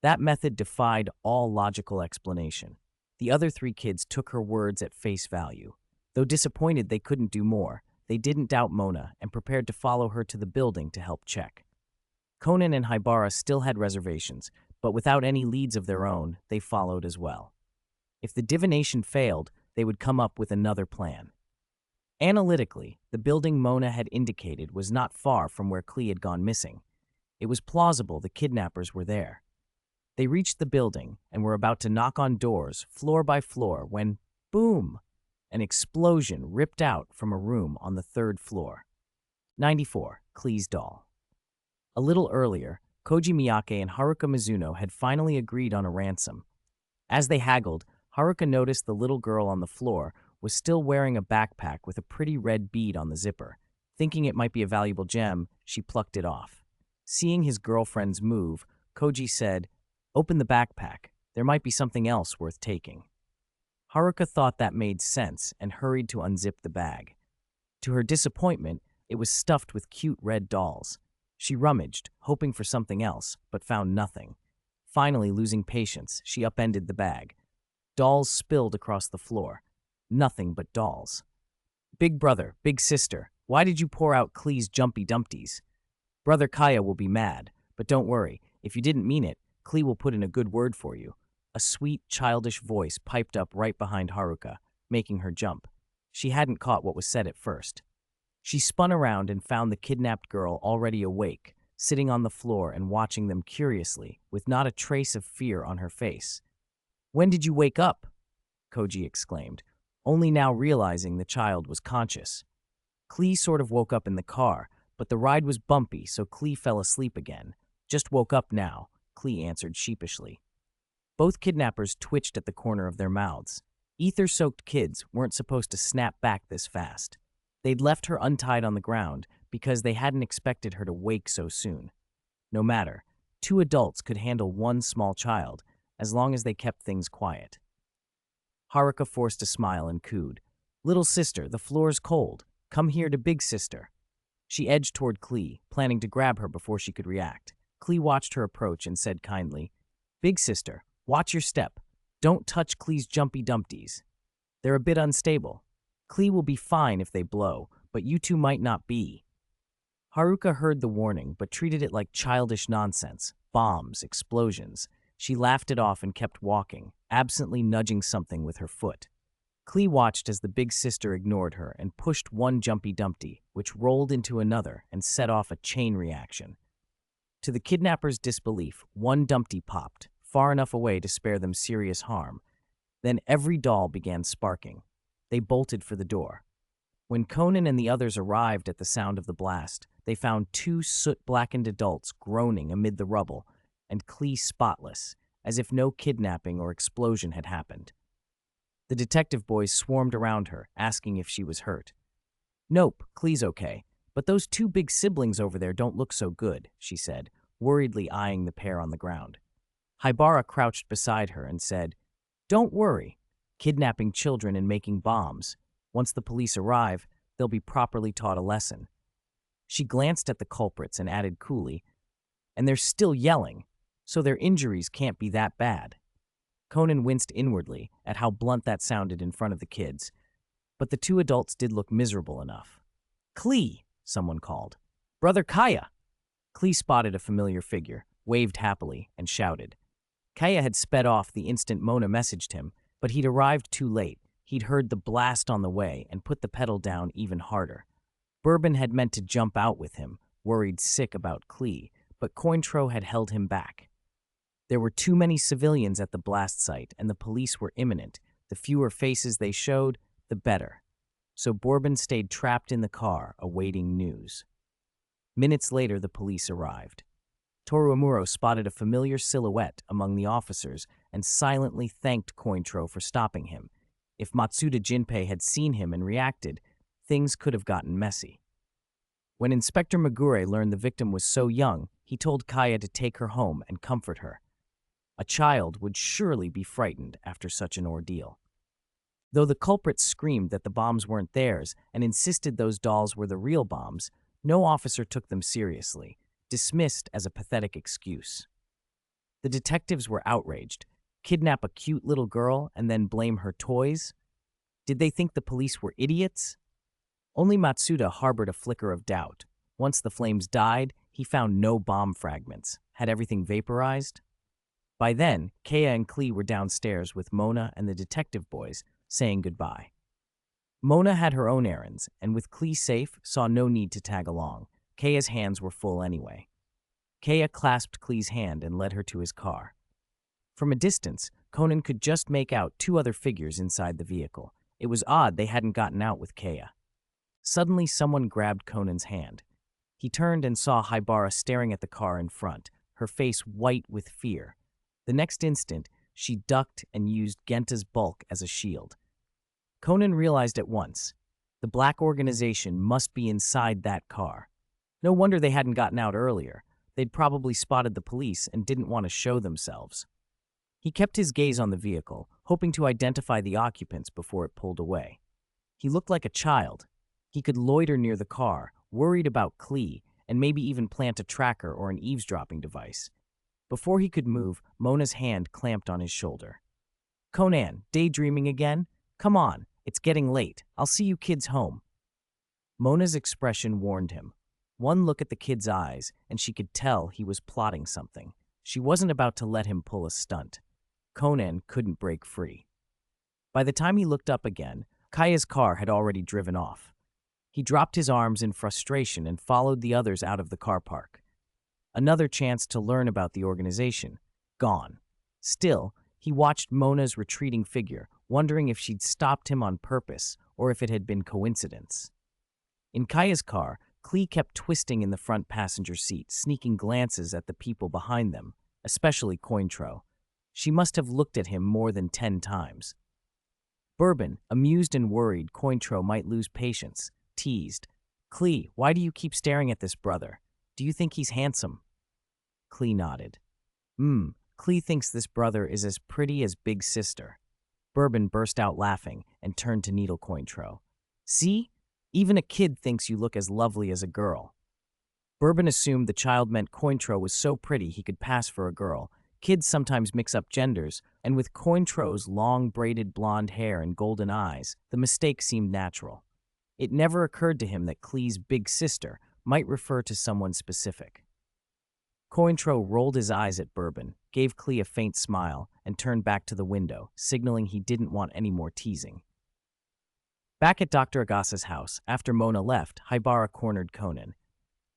Speaker 1: That method defied all logical explanation. The other three kids took her words at face value. Though disappointed they couldn't do more, they didn't doubt Mona and prepared to follow her to the building to help check. Conan and Haibara still had reservations, but without any leads of their own, they followed as well. If the divination failed, they would come up with another plan. Analytically, the building Mona had indicated was not far from where Klee had gone missing. It was plausible the kidnappers were there. They reached the building and were about to knock on doors, floor by floor, when, boom, an explosion ripped out from a room on the third floor. 94, Klee's doll. A little earlier, Koji Miyake and Haruka Mizuno had finally agreed on a ransom. As they haggled, Haruka noticed the little girl on the floor was still wearing a backpack with a pretty red bead on the zipper. Thinking it might be a valuable gem, she plucked it off. Seeing his girlfriend's move, Koji said, "Open the backpack. There might be something else worth taking." Haruka thought that made sense and hurried to unzip the bag. To her disappointment, it was stuffed with cute red dolls. She rummaged, hoping for something else, but found nothing. Finally, losing patience, she upended the bag. Dolls spilled across the floor. Nothing but dolls. "Big brother, big sister, why did you pour out Klee's jumpy dumpties? Brother Kaya will be mad, but don't worry, if you didn't mean it, Klee will put in a good word for you." A sweet, childish voice piped up right behind Haruka, making her jump. She hadn't caught what was said at first. She spun around and found the kidnapped girl already awake, sitting on the floor and watching them curiously, with not a trace of fear on her face. "When did you wake up?" Koji exclaimed, only now realizing the child was conscious. Klee sort of woke up in the car, but the ride was bumpy, so Klee fell asleep again. "Just woke up now," Klee answered sheepishly. Both kidnappers twitched at the corner of their mouths. Ether-soaked kids weren't supposed to snap back this fast. They'd left her untied on the ground because they hadn't expected her to wake so soon. No matter, two adults could handle one small child, as long as they kept things quiet. Haruka forced a smile and cooed, "Little sister, the floor's cold. Come here to big sister." She edged toward Klee, planning to grab her before she could react. Klee watched her approach and said kindly, "Big sister, watch your step. Don't touch Klee's jumpy dumpties. They're a bit unstable. Klee will be fine if they blow, but you two might not be." Haruka heard the warning, but treated it like childish nonsense. Bombs, explosions. She laughed it off and kept walking, absently nudging something with her foot. Klee watched as the big sister ignored her and pushed one jumpy dumpty, which rolled into another and set off a chain reaction. To the kidnapper's disbelief, one dumpty popped, far enough away to spare them serious harm. Then every doll began sparking. They bolted for the door. When Conan and the others arrived at the sound of the blast, they found two soot-blackened adults groaning amid the rubble, and Klee spotless, as if no kidnapping or explosion had happened. The detective boys swarmed around her, asking if she was hurt. "Nope, Klee's okay, but those two big siblings over there don't look so good," she said, worriedly eyeing the pair on the ground. Haibara crouched beside her and said, "Don't worry. Kidnapping children and making bombs. Once the police arrive, they'll be properly taught a lesson." She glanced at the culprits and added coolly, "And they're still yelling, so their injuries can't be that bad." Conan winced inwardly at how blunt that sounded in front of the kids, but the two adults did look miserable enough. "Klee," someone called. "Brother Kaya!" Klee spotted a familiar figure, waved happily, and shouted. Kaya had sped off the instant Mona messaged him, but he'd arrived too late. He'd heard the blast on the way and put the pedal down even harder. Bourbon had meant to jump out with him, worried sick about Klee, but Cointreau had held him back. There were too many civilians at the blast site, and the police were imminent. The fewer faces they showed, the better. So Bourbon stayed trapped in the car, awaiting news. Minutes later, the police arrived. Toru Amuro spotted a familiar silhouette among the officers and silently thanked Cointreau for stopping him. If Matsuda Jinpei had seen him and reacted, things could have gotten messy. When Inspector Magure learned the victim was so young, he told Kaya to take her home and comfort her. A child would surely be frightened after such an ordeal. Though the culprits screamed that the bombs weren't theirs and insisted those dolls were the real bombs, no officer took them seriously, dismissed as a pathetic excuse. The detectives were outraged. Kidnap a cute little girl and then blame her toys? Did they think the police were idiots? Only Matsuda harbored a flicker of doubt. Once the flames died, he found no bomb fragments. Had everything vaporized? By then, Kaya and Klee were downstairs with Mona and the detective boys, saying goodbye. Mona had her own errands, and with Klee safe, saw no need to tag along. Kaya's hands were full anyway. Kaya clasped Klee's hand and led her to his car. From a distance, Conan could just make out two other figures inside the vehicle. It was odd they hadn't gotten out with Kaya. Suddenly, someone grabbed Conan's hand. He turned and saw Haibara staring at the car in front, her face white with fear. The next instant, she ducked and used Genta's bulk as a shield. Conan realized at once, the black organization must be inside that car. No wonder they hadn't gotten out earlier. They'd probably spotted the police and didn't want to show themselves. He kept his gaze on the vehicle, hoping to identify the occupants before it pulled away. He looked like a child. He could loiter near the car, worried about Klee, and maybe even plant a tracker or an eavesdropping device. Before he could move, Mona's hand clamped on his shoulder. "Conan, daydreaming again? Come on, it's getting late. I'll see you kids home." Mona's expression warned him. One look at the kid's eyes, and she could tell he was plotting something. She wasn't about to let him pull a stunt. Conan couldn't break free. By the time he looked up again, Kaya's car had already driven off. He dropped his arms in frustration and followed the others out of the car park. Another chance to learn about the organization. Gone. Still, he watched Mona's retreating figure, wondering if she'd stopped him on purpose or if it had been coincidence. In Kaya's car, Klee kept twisting in the front passenger seat, sneaking glances at the people behind them, especially Cointreau. She must have looked at him more than 10 times. Bourbon, amused and worried Cointreau might lose patience, teased, "Klee, why do you keep staring at this brother? Do you think he's handsome?" Klee nodded. Klee thinks this brother is as pretty as Big Sister." Bourbon burst out laughing and turned to needle Cointreau. "See? Even a kid thinks you look as lovely as a girl. Bourbon assumed the child meant Cointreau was so pretty he could pass for a girl. Kids sometimes mix up genders, and with Cointreau's long braided blonde hair and golden eyes, the mistake seemed natural. It never occurred to him that Clee's big sister might refer to someone specific. Cointreau rolled his eyes at Bourbon, gave Clee a faint smile, and turned back to the window, signaling he didn't want any more teasing. Back at Dr. Agasa's house, after Mona left, Haibara cornered Conan.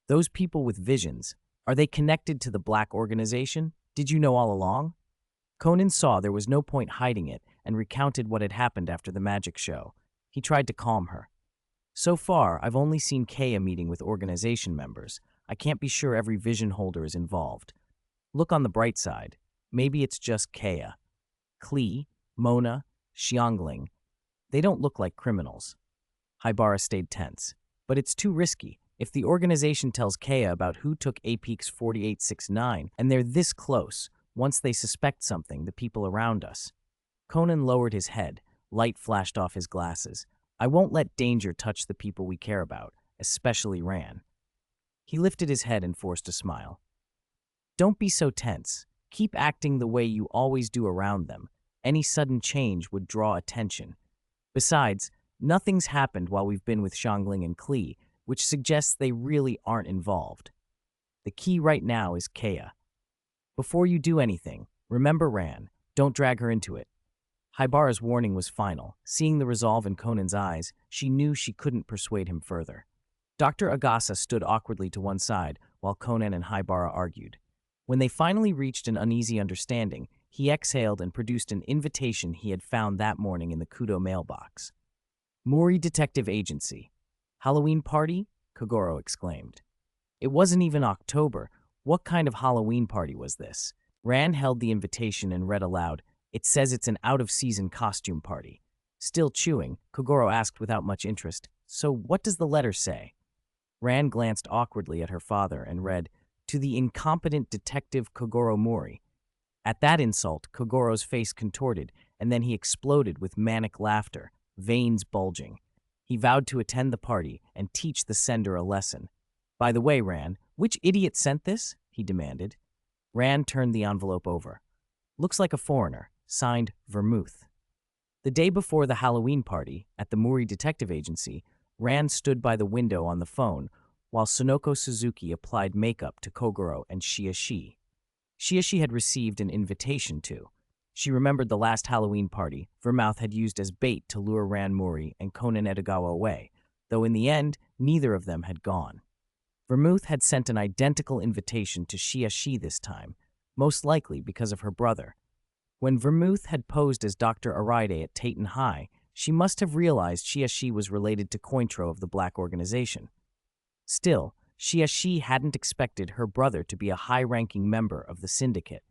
Speaker 1: Those people with visions, are they connected to the Black Organization? Did you know all along? Conan saw there was no point hiding it and recounted what had happened after the magic show. He tried to calm her. So far, I've only seen Kaya meeting with organization members. I can't be sure every vision holder is involved. Look on the bright side. Maybe it's just Kaya. Klee, Mona, Xiangling. They don't look like criminals. Haibara stayed tense. But it's too risky. If the organization tells Kaya about who took APEX 4869 and they're this close, once they suspect something, the people around us. Conan lowered his head. Light flashed off his glasses. I won't let danger touch the people we care about, especially Ran. He lifted his head and forced a smile. Don't be so tense. Keep acting the way you always do around them. Any sudden change would draw attention. Besides, nothing's happened while we've been with Xiangling and Klee, which suggests they really aren't involved. The key right now is Kaya. Before you do anything, remember Ran. Don't drag her into it. Haibara's warning was final. Seeing the resolve in Conan's eyes, she knew she couldn't persuade him further. Dr. Agasa stood awkwardly to one side while Conan and Haibara argued. When they finally reached an uneasy understanding, he exhaled and produced an invitation he had found that morning in the Kudo mailbox. Muri Detective Agency. Halloween party? Kogoro exclaimed. It wasn't even October. What kind of Halloween party was this? Ran held the invitation and read aloud, It says it's an out-of-season costume party. Still chewing, Kogoro asked without much interest, So what does the letter say? Ran glanced awkwardly at her father and read, To the incompetent detective Kogoro Mori. At that insult, Kogoro's face contorted, and then he exploded with manic laughter, veins bulging. He vowed to attend the party and teach the sender a lesson. By the way, Ran, which idiot sent this? He demanded. Ran turned the envelope over. Looks like a foreigner, signed Vermouth. The day before the Halloween party, at the Muri Detective Agency, Ran stood by the window on the phone while Sonoko Suzuki applied makeup to Kogoro and Shiashi. Shiashi had received an invitation to. She remembered the last Halloween party Vermouth had used as bait to lure Ran Muri and Konan Edogawa away, though in the end, neither of them had gone. Vermouth had sent an identical invitation to Shiashi this time, most likely because of her brother. When Vermouth had posed as Dr. Araide at Tayton High, she must have realized Shiashi was related to Cointreau of the Black Organization. Still, Shiashi hadn't expected her brother to be a high-ranking member of the syndicate.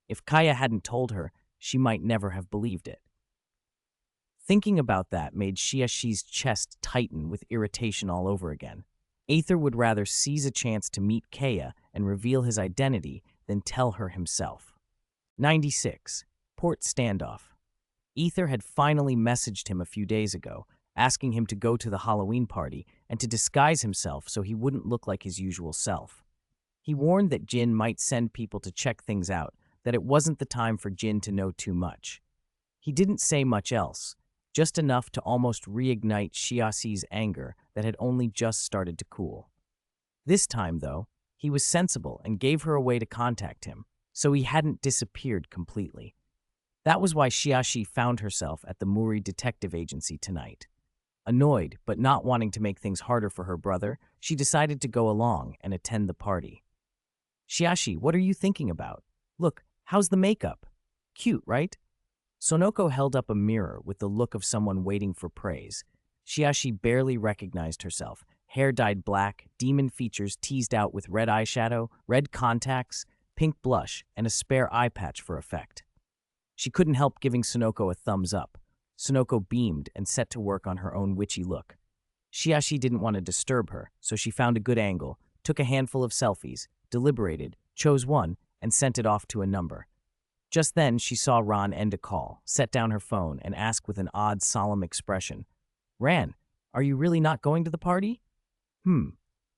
Speaker 1: If Kaya hadn't told her, she might never have believed it. Thinking about that made Shiashi's chest tighten with irritation all over again. Aether would rather seize a chance to meet Kaya and reveal his identity than tell her himself. 96. Port Standoff. Aether had finally messaged him a few days ago, asking him to go to the Halloween party and to disguise himself so he wouldn't look like his usual self. He warned that Jin might send people to check things out, that it wasn't the time for Jin to know too much. He didn't say much else, just enough to almost reignite Shiasi's anger that had only just started to cool. This time, though, he was sensible and gave her a way to contact him, so he hadn't disappeared completely. That was why Shiashi found herself at the Muri Detective Agency tonight. Annoyed, but not wanting to make things harder for her brother, she decided to go along and attend the party. Shiashi, what are you thinking about? Look, how's the makeup? Cute, right? Sonoko held up a mirror with the look of someone waiting for praise. Shiashi barely recognized herself. Hair dyed black, demon features teased out with red eyeshadow, red contacts, pink blush, and a spare eye patch for effect. She couldn't help giving Sonoko a thumbs up. Sonoko beamed and set to work on her own witchy look. Shiashi didn't want to disturb her, so she found a good angle, took a handful of selfies, deliberated, chose one, and sent it off to a number. Just then, she saw Ran end a call, set down her phone, and ask with an odd, solemn expression, Ran, Are you really not going to the party? Hmm.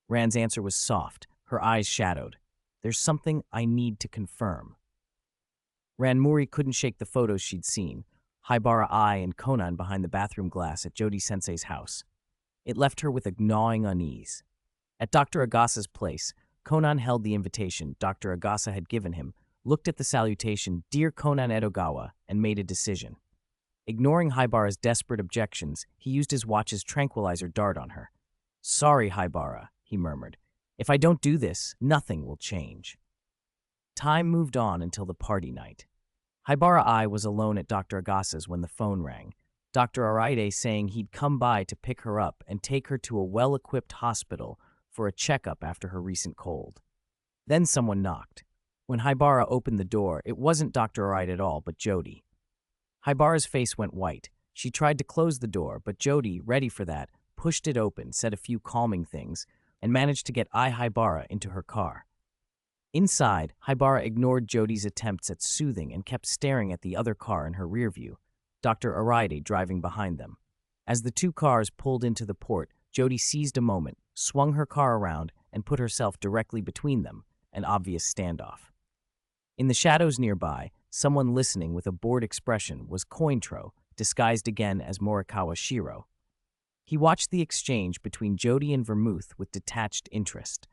Speaker 1: Rand's answer was soft, her eyes shadowed. There's something I need to confirm. Ranmuri couldn't shake the photos she'd seen, Haibara Ai and Conan behind the bathroom glass at Jody-sensei's house. It left her with a gnawing unease. At Dr. Agasa's place, Conan held the invitation Dr. Agasa had given him, looked at the salutation, Dear Conan Edogawa, and made a decision. Ignoring Haibara's desperate objections, he used his watch's tranquilizer dart on her. Sorry, Haibara, he murmured. If I don't do this, nothing will change. Time moved on until the party night. Haibara Ai was alone at Dr. Agasa's when the phone rang, Dr. Araide saying he'd come by to pick her up and take her to a well-equipped hospital for a checkup after her recent cold. Then someone knocked. When Haibara opened the door, it wasn't Dr. Araide at all, but Jody. Haibara's face went white. She tried to close the door, but Jody, ready for that, pushed it open, said a few calming things, and managed to get Haibara into her car. Inside, Haibara ignored Jody's attempts at soothing and kept staring at the other car in her rear view, Dr. Araide driving behind them. As the two cars pulled into the port, Jody seized a moment, swung her car around, and put herself directly between them, an obvious standoff. In the shadows nearby, someone listening with a bored expression was Cointro, disguised again as Morikawa Shiro. He watched the exchange between Jody and Vermouth with detached interest.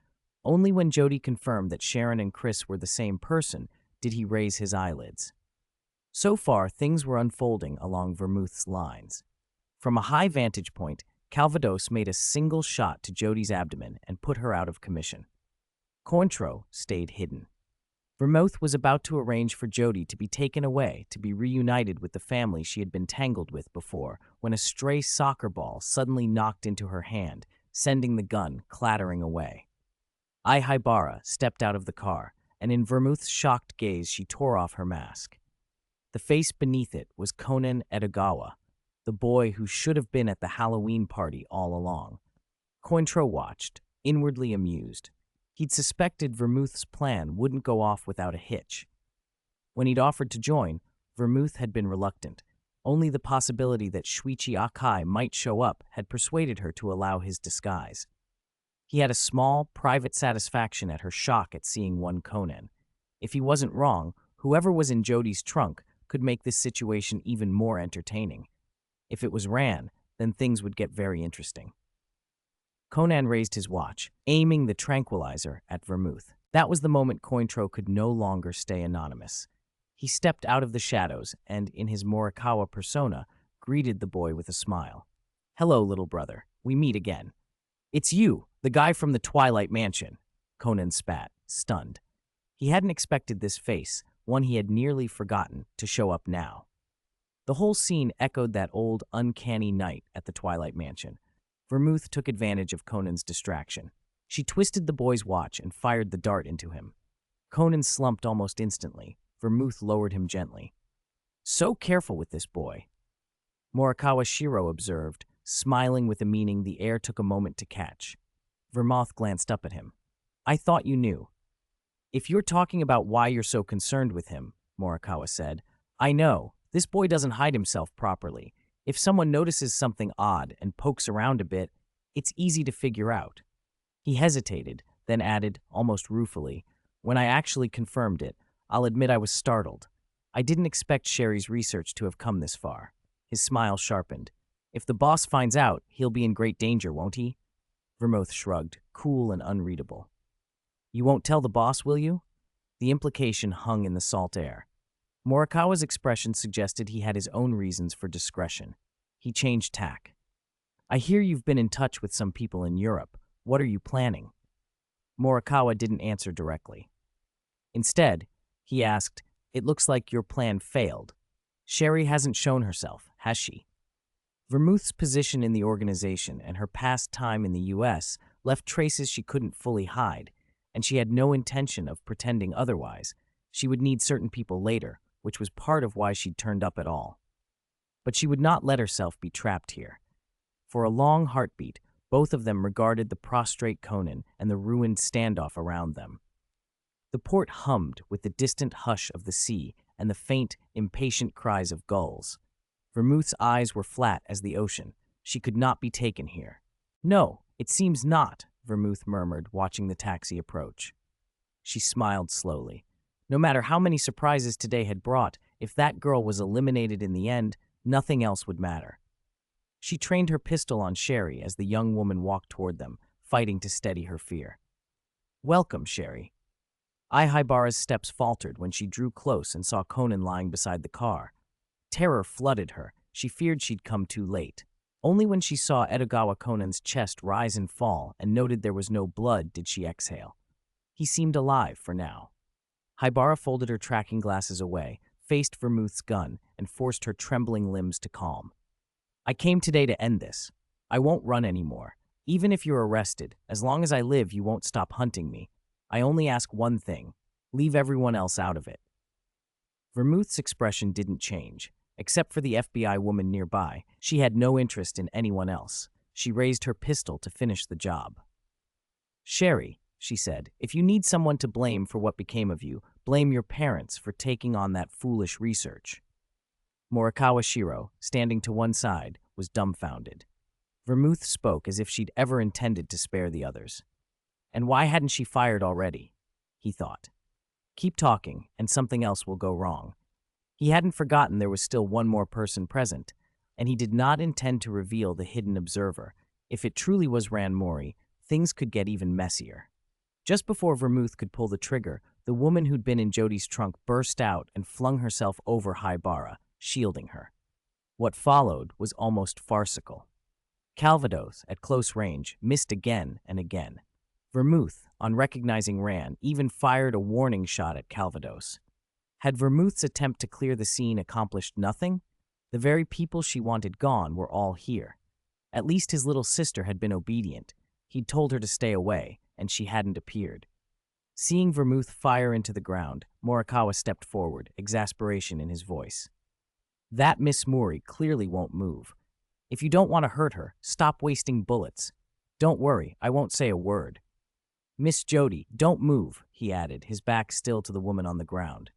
Speaker 1: Only when Jody confirmed that Sharon and Chris were the same person did he raise his eyelids. So far, things were unfolding along Vermouth's lines. From a high vantage point, Calvados made a single shot to Jody's abdomen and put her out of commission. Cointreau stayed hidden. Vermouth was about to arrange for Jody to be taken away to be reunited with the family she had been tangled with before when a stray soccer ball suddenly knocked into her hand, sending the gun clattering away. Haibara stepped out of the car, and in Vermouth's shocked gaze she tore off her mask. The face beneath it was Conan Edogawa, the boy who should have been at the Halloween party all along. Cointreau watched, inwardly amused. He'd suspected Vermouth's plan wouldn't go off without a hitch. When he'd offered to join, Vermouth had been reluctant. Only the possibility that Shuichi Akai might show up had persuaded her to allow his disguise. He had a small, private satisfaction at her shock at seeing one Conan. If he wasn't wrong, whoever was in Jody's trunk could make this situation even more entertaining. If it was Ran, then things would get very interesting. Conan raised his watch, aiming the tranquilizer at Vermouth. That was the moment Cointreau could no longer stay anonymous. He stepped out of the shadows and, in his Morikawa persona, greeted the boy with a smile. Hello, little brother. We meet again. It's you, the guy from the Twilight Mansion, Conan spat, stunned. He hadn't expected this face, one he had nearly forgotten, to show up now. The whole scene echoed that old, uncanny night at the Twilight Mansion. Vermouth took advantage of Conan's distraction. She twisted the boy's watch and fired the dart into him. Conan slumped almost instantly. Vermouth lowered him gently. So careful with this boy, Morikawa Shiro observed, smiling with a meaning the air took a moment to catch. Vermouth glanced up at him. I thought you knew. If you're talking about why you're so concerned with him, Morikawa said, I know. This boy doesn't hide himself properly. If someone notices something odd and pokes around a bit, it's easy to figure out. He hesitated, then added, almost ruefully, when I actually confirmed it, I'll admit I was startled. I didn't expect Sherry's research to have come this far. His smile sharpened. If the boss finds out, he'll be in great danger, won't he? Vermouth shrugged, cool and unreadable. You won't tell the boss, will you? The implication hung in the salt air. Morikawa's expression suggested he had his own reasons for discretion. He changed tack. I hear you've been in touch with some people in Europe. What are you planning? Morikawa didn't answer directly. Instead, he asked, It looks like your plan failed. Sherry hasn't shown herself, has she? Vermouth's position in the organization and her past time in the U.S. left traces she couldn't fully hide, and she had no intention of pretending otherwise. She would need certain people later, which was part of why she'd turned up at all. But she would not let herself be trapped here. For a long heartbeat, both of them regarded the prostrate Conan and the ruined standoff around them. The port hummed with the distant hush of the sea and the faint, impatient cries of gulls. Vermouth's eyes were flat as the ocean. She could not be taken here. No, it seems not, Vermouth murmured, watching the taxi approach. She smiled slowly. No matter how many surprises today had brought, if that girl was eliminated in the end, nothing else would matter. She trained her pistol on Sherry as the young woman walked toward them, fighting to steady her fear. Welcome, Sherry. Ihibara's steps faltered when she drew close and saw Conan lying beside the car. Terror flooded her. She feared she'd come too late. Only when she saw Edogawa Conan's chest rise and fall and noted there was no blood did she exhale. He seemed alive for now. Hibara folded her tracking glasses away, faced Vermouth's gun, and forced her trembling limbs to calm. I came today to end this. I won't run anymore. Even if you're arrested, as long as I live, you won't stop hunting me. I only ask one thing. Leave everyone else out of it. Vermouth's expression didn't change. Except for the FBI woman nearby, she had no interest in anyone else. She raised her pistol to finish the job. Sherry, she said, if you need someone to blame for what became of you, blame your parents for taking on that foolish research. Morikawa Shiro, standing to one side, was dumbfounded. Vermouth spoke as if she'd ever intended to spare the others. And why hadn't she fired already? He thought. Keep talking, and something else will go wrong. He hadn't forgotten there was still one more person present, and he did not intend to reveal the hidden observer. If it truly was Ran Mori, things could get even messier. Just before Vermouth could pull the trigger, the woman who'd been in Jody's trunk burst out and flung herself over Hibara, shielding her. What followed was almost farcical. Calvados, at close range, missed again and again. Vermouth, on recognizing Ran, even fired a warning shot at Calvados. Had Vermouth's attempt to clear the scene accomplished nothing? The very people she wanted gone were all here. At least his little sister had been obedient. He'd told her to stay away, and she hadn't appeared. Seeing Vermouth fire into the ground, Morikawa stepped forward, exasperation in his voice. That Miss Mori clearly won't move. If you don't want to hurt her, stop wasting bullets. Don't worry, I won't say a word. Miss Jody, don't move, he added, his back still to the woman on the ground.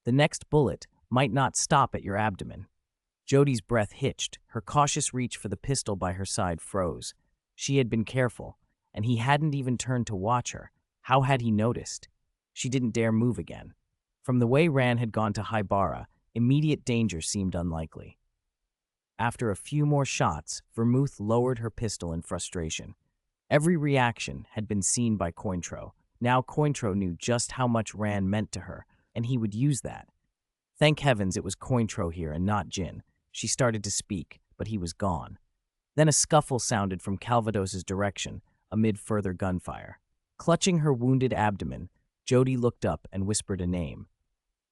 Speaker 1: The next bullet might not stop at your abdomen. Jody's breath hitched, her cautious reach for the pistol by her side froze. She had been careful, and he hadn't even turned to watch her. How had he noticed? She didn't dare move again. From the way Ran had gone to Hibara, immediate danger seemed unlikely. After a few more shots, Vermouth lowered her pistol in frustration. Every reaction had been seen by Cointreau. Now Cointreau knew just how much Ran meant to her, and he would use that. Thank heavens it was Cointreau here and not Jin. She started to speak, but he was gone. Then a scuffle sounded from Calvados's direction, amid further gunfire. Clutching her wounded abdomen, Jody looked up and whispered a name.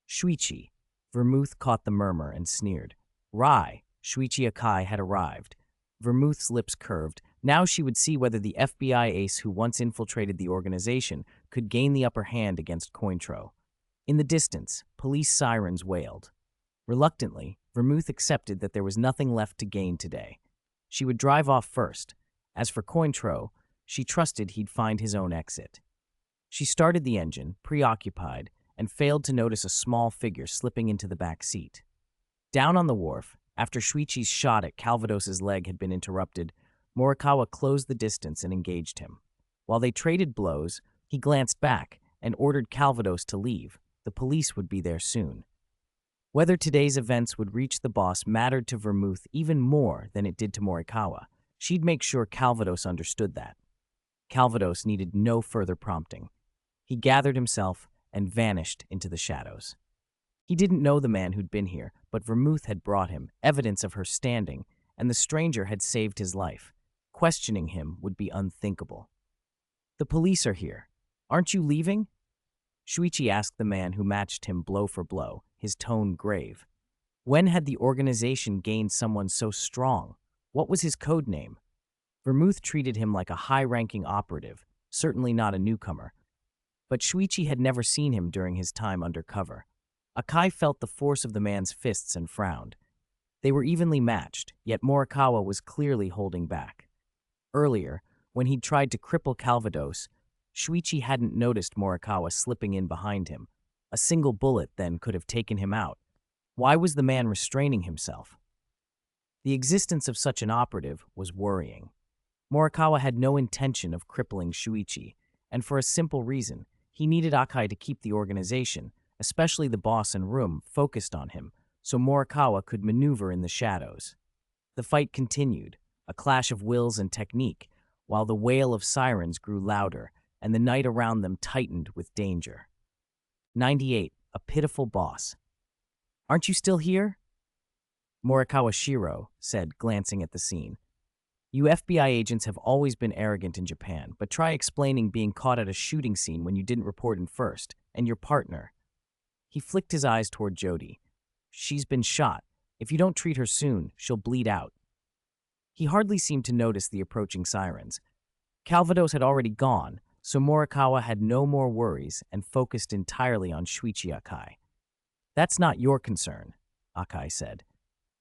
Speaker 1: Shuichi. Vermouth caught the murmur and sneered. Rai, Shuichi Akai had arrived. Vermouth's lips curved. Now she would see whether the FBI ace who once infiltrated the organization could gain the upper hand against Cointreau. In the distance, police sirens wailed. Reluctantly, Vermouth accepted that there was nothing left to gain today. She would drive off first. As for Cointreau, she trusted he'd find his own exit. She started the engine, preoccupied, and failed to notice a small figure slipping into the back seat. Down on the wharf, after Shuichi's shot at Calvados's leg had been interrupted, Morikawa closed the distance and engaged him. While they traded blows, he glanced back and ordered Calvados to leave. The police would be there soon. Whether today's events would reach the boss mattered to Vermouth even more than it did to Morikawa. She'd make sure Calvados understood that. Calvados needed no further prompting. He gathered himself and vanished into the shadows. He didn't know the man who'd been here, but Vermouth had brought him, evidence of her standing, and the stranger had saved his life. Questioning him would be unthinkable. The police are here. Aren't you leaving? Shuichi asked the man who matched him blow for blow, his tone grave. When had the organization gained someone so strong? What was his code name? Vermouth treated him like a high-ranking operative, certainly not a newcomer. But Shuichi had never seen him during his time undercover. Akai felt the force of the man's fists and frowned. They were evenly matched, yet Morikawa was clearly holding back. Earlier, when he'd tried to cripple Calvados, Shuichi hadn't noticed Morikawa slipping in behind him. A single bullet then could have taken him out. Why was the man restraining himself? The existence of such an operative was worrying. Morikawa had no intention of crippling Shuichi, and for a simple reason, he needed Akai to keep the organization, especially the boss and room, focused on him, so Morikawa could maneuver in the shadows. The fight continued, a clash of wills and technique, while the wail of sirens grew louder and the night around them tightened with danger. 98. A pitiful boss. "Aren't you still here?" Morikawa Shiro said, glancing at the scene. "You FBI agents have always been arrogant in Japan, but try explaining being caught at a shooting scene when you didn't report in first, and your partner." He flicked his eyes toward Jody. "She's been shot. If you don't treat her soon, she'll bleed out." He hardly seemed to notice the approaching sirens. Calvados had already gone, so Morikawa had no more worries and focused entirely on Shuichi Akai. "That's not your concern," Akai said.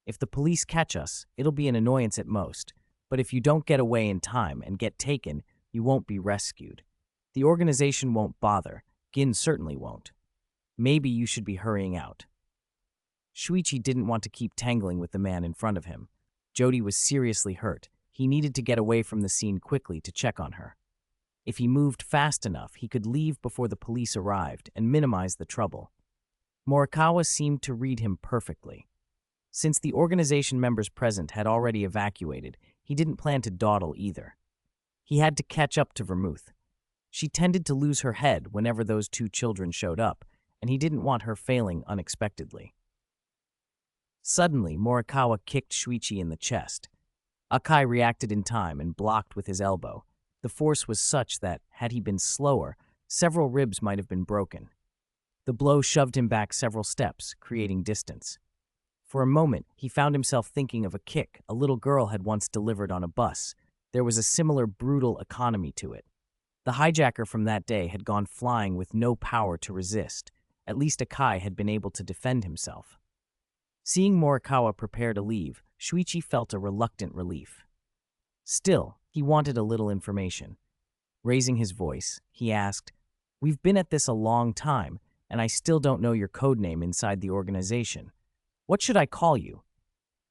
Speaker 1: "If the police catch us, it'll be an annoyance at most, but if you don't get away in time and get taken, you won't be rescued. The organization won't bother. Gin certainly won't. Maybe you should be hurrying out." Shuichi didn't want to keep tangling with the man in front of him. Jody was seriously hurt. He needed to get away from the scene quickly to check on her. If he moved fast enough, he could leave before the police arrived and minimize the trouble. Morikawa seemed to read him perfectly. Since the organization members present had already evacuated, he didn't plan to dawdle either. He had to catch up to Vermouth. She tended to lose her head whenever those two children showed up, and he didn't want her failing unexpectedly. Suddenly, Morikawa kicked Shuichi in the chest. Akai reacted in time and blocked with his elbow. The force was such that, had he been slower, several ribs might have been broken. The blow shoved him back several steps, creating distance. For a moment, he found himself thinking of a kick a little girl had once delivered on a bus. There was a similar brutal economy to it. The hijacker from that day had gone flying with no power to resist. At least Akai had been able to defend himself. Seeing Morikawa prepare to leave, Shuichi felt a reluctant relief. Still, he wanted a little information. Raising his voice, he asked, "We've been at this a long time, and I still don't know your code name inside the organization. What should I call you?"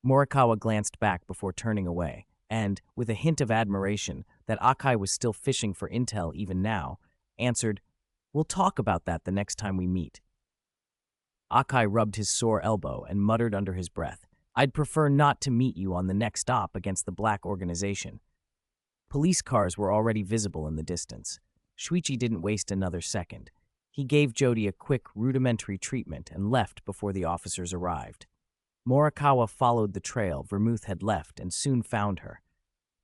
Speaker 1: Morikawa glanced back before turning away, and, with a hint of admiration that Akai was still fishing for intel even now, answered, "We'll talk about that the next time we meet." Akai rubbed his sore elbow and muttered under his breath, "I'd prefer not to meet you on the next stop against the Black Organization." Police cars were already visible in the distance. Shuichi didn't waste another second. He gave Jody a quick, rudimentary treatment and left before the officers arrived. Morikawa followed the trail Vermouth had left and soon found her.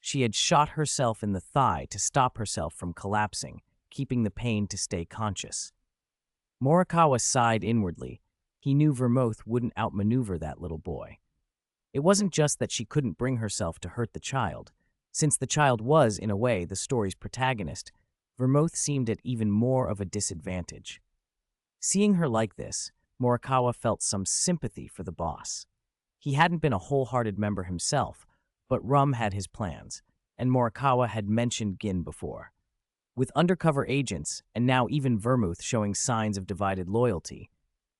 Speaker 1: She had shot herself in the thigh to stop herself from collapsing, keeping the pain to stay conscious. Morikawa sighed inwardly. He knew Vermouth wouldn't outmaneuver that little boy. It wasn't just that she couldn't bring herself to hurt the child. Since the child was, in a way, the story's protagonist, Vermouth seemed at even more of a disadvantage. Seeing her like this, Morikawa felt some sympathy for the boss. He hadn't been a wholehearted member himself, but Rum had his plans, and Morikawa had mentioned Gin before. With undercover agents, and now even Vermouth showing signs of divided loyalty,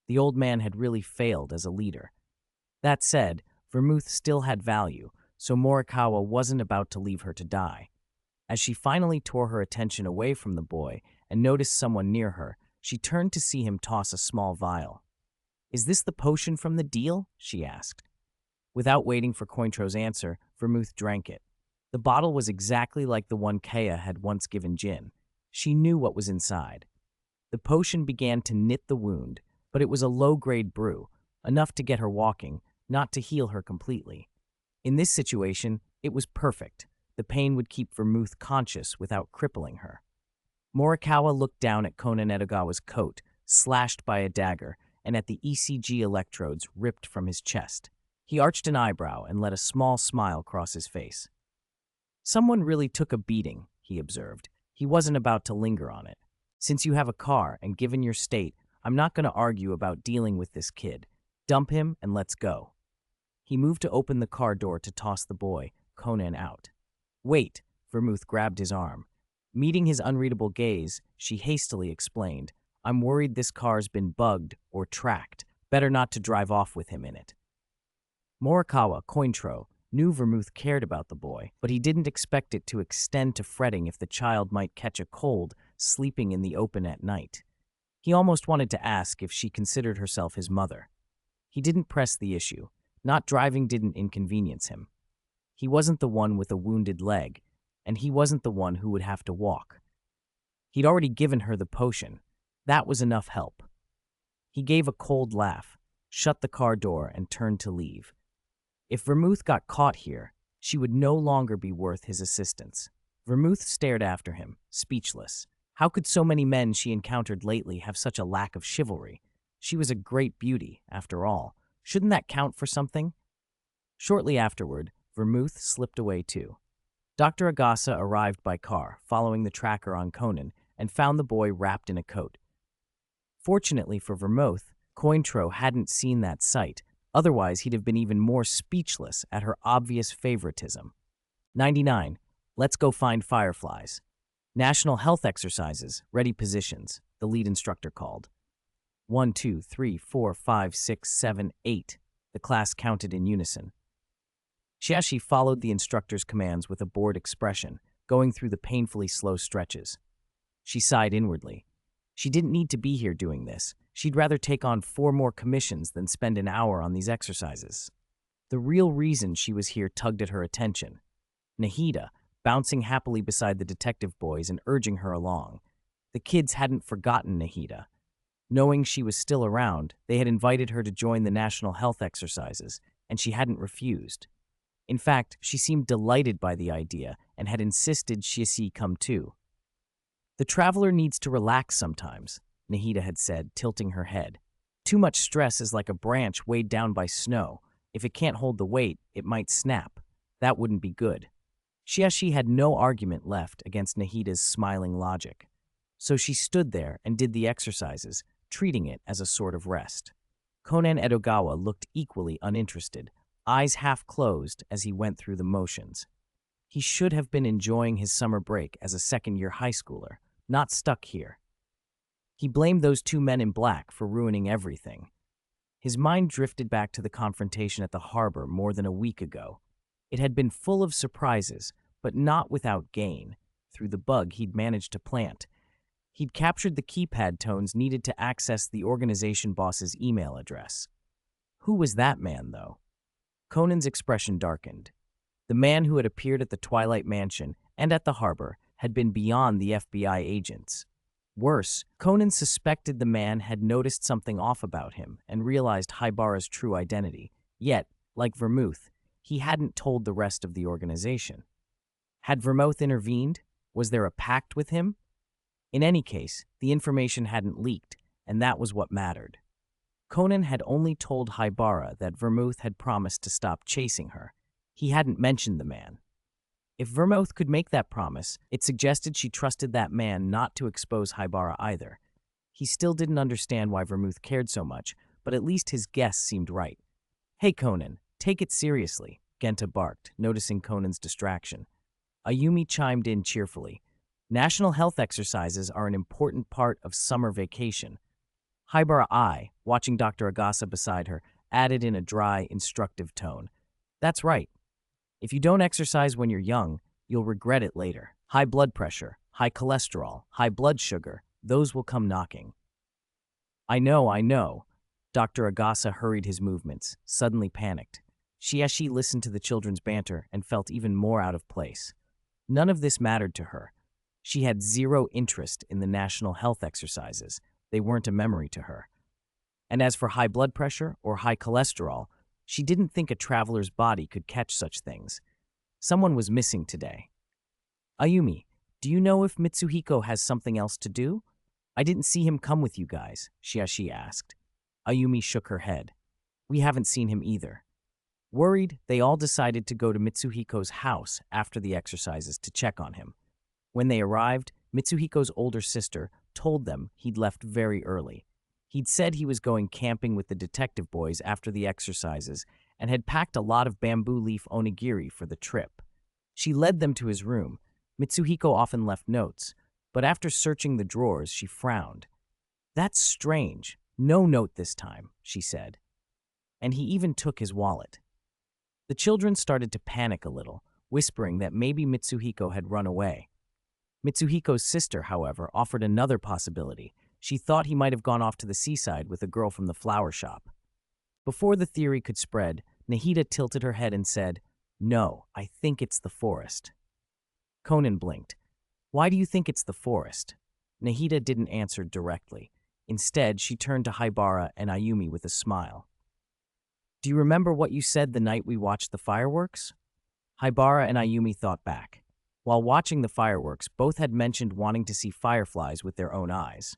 Speaker 1: the old man had really failed as a leader. That said, Vermouth still had value, so Morikawa wasn't about to leave her to die. As she finally tore her attention away from the boy and noticed someone near her, she turned to see him toss a small vial. "Is this the potion from the deal?" she asked. Without waiting for Cointro's answer, Vermouth drank it. The bottle was exactly like the one Kea had once given Jin. She knew what was inside. The potion began to knit the wound, but it was a low-grade brew, enough to get her walking, not to heal her completely. In this situation, it was perfect. The pain would keep Vermouth conscious without crippling her. Morikawa looked down at Konan Edogawa's coat, slashed by a dagger, and at the ECG electrodes ripped from his chest. He arched an eyebrow and let a small smile cross his face. "Someone really took a beating," he observed. He wasn't about to linger on it. "Since you have a car, and given your state, I'm not going to argue about dealing with this kid. Dump him and let's go." He moved to open the car door to toss the boy, Conan, out. "Wait," Vermouth grabbed his arm. Meeting his unreadable gaze, she hastily explained, "I'm worried this car's been bugged or tracked. Better not to drive off with him in it." Morikawa, Cointro, knew Vermouth cared about the boy, but he didn't expect it to extend to fretting if the child might catch a cold sleeping in the open at night. He almost wanted to ask if she considered herself his mother. He didn't press the issue. Not driving didn't inconvenience him. He wasn't the one with a wounded leg, and he wasn't the one who would have to walk. He'd already given her the potion. That was enough help. He gave a cold laugh, shut the car door, and turned to leave. If Vermouth got caught here, she would no longer be worth his assistance. Vermouth stared after him, speechless. How could so many men she encountered lately have such a lack of chivalry? She was a great beauty, after all. Shouldn't that count for something? Shortly afterward, Vermouth slipped away too. Dr. Agasa arrived by car, following the tracker on Conan, and found the boy wrapped in a coat. Fortunately for Vermouth, Cointreau hadn't seen that sight, otherwise he'd have been even more speechless at her obvious favoritism. 99. Let's go find fireflies. National health exercises, ready positions, the lead instructor called. 1, 2, 3, 4, 5, 6, 7, 8. The class counted in unison. Xiaxi followed the instructor's commands with a bored expression, going through the painfully slow stretches. She sighed inwardly. She didn't need to be here doing this. She'd rather take on 4 more commissions than spend an hour on these exercises. The real reason she was here tugged at her attention. Nahida, bouncing happily beside the detective boys and urging her along. The kids hadn't forgotten Nahida. Knowing she was still around, they had invited her to join the national health exercises, and she hadn't refused. In fact, she seemed delighted by the idea and had insisted Xiaxi come too. The traveler needs to relax sometimes, Nahida had said, tilting her head. Too much stress is like a branch weighed down by snow. If it can't hold the weight, it might snap. That wouldn't be good. Xiaxi had no argument left against Nahida's smiling logic. So she stood there and did the exercises, treating it as a sort of rest. Conan Edogawa looked equally uninterested, eyes half closed as he went through the motions. He should have been enjoying his summer break as a second-year high schooler, not stuck here. He blamed those 2 men in black for ruining everything. His mind drifted back to the confrontation at the harbor more than a week ago. It had been full of surprises, but not without gain, through the bug he'd managed to plant. He'd captured the keypad tones needed to access the organization boss's email address. Who was that man, though? Conan's expression darkened. The man who had appeared at the Twilight Mansion and at the harbor had been beyond the FBI agents. Worse, Conan suspected the man had noticed something off about him and realized Haibara's true identity. Yet, like Vermouth, he hadn't told the rest of the organization. Had Vermouth intervened? Was there a pact with him? In any case, the information hadn't leaked, and that was what mattered. Conan had only told Haibara that Vermouth had promised to stop chasing her. He hadn't mentioned the man. If Vermouth could make that promise, it suggested she trusted that man not to expose Haibara either. He still didn't understand why Vermouth cared so much, but at least his guess seemed right. "Hey, Conan, take it seriously," Genta barked, noticing Conan's distraction. Ayumi chimed in cheerfully. "National health exercises are an important part of summer vacation." Haibara, watching Dr. Agasa beside her, added in a dry, instructive tone. "That's right. If you don't exercise when you're young, you'll regret it later. High blood pressure, high cholesterol, high blood sugar, those will come knocking." I know. Dr. Agasa hurried his movements, suddenly panicked. Xiaxi listened to the children's banter and felt even more out of place. None of this mattered to her. She had zero interest in the national health exercises. They weren't a memory to her. And as for high blood pressure or high cholesterol, she didn't think a traveler's body could catch such things. Someone was missing today. "Ayumi, do you know if Mitsuhiko has something else to do? I didn't see him come with you guys," Xiaxi asked. Ayumi shook her head. "We haven't seen him either." Worried, they all decided to go to Mitsuhiko's house after the exercises to check on him. When they arrived, Mitsuhiko's older sister told them he'd left very early. He'd said he was going camping with the detective boys after the exercises and had packed a lot of bamboo leaf onigiri for the trip. She led them to his room. Mitsuhiko often left notes, but after searching the drawers, she frowned. "That's strange. No note this time," she said. "And he even took his wallet." The children started to panic a little, whispering that maybe Mitsuhiko had run away. Mitsuhiko's sister, however, offered another possibility. She thought he might have gone off to the seaside with a girl from the flower shop. Before the theory could spread, Nahida tilted her head and said, "No, I think it's the forest." Conan blinked. "Why do you think it's the forest?" Nahida didn't answer directly. Instead, she turned to Haibara and Ayumi with a smile. "Do you remember what you said the night we watched the fireworks?" Haibara and Ayumi thought back. While watching the fireworks, both had mentioned wanting to see fireflies with their own eyes.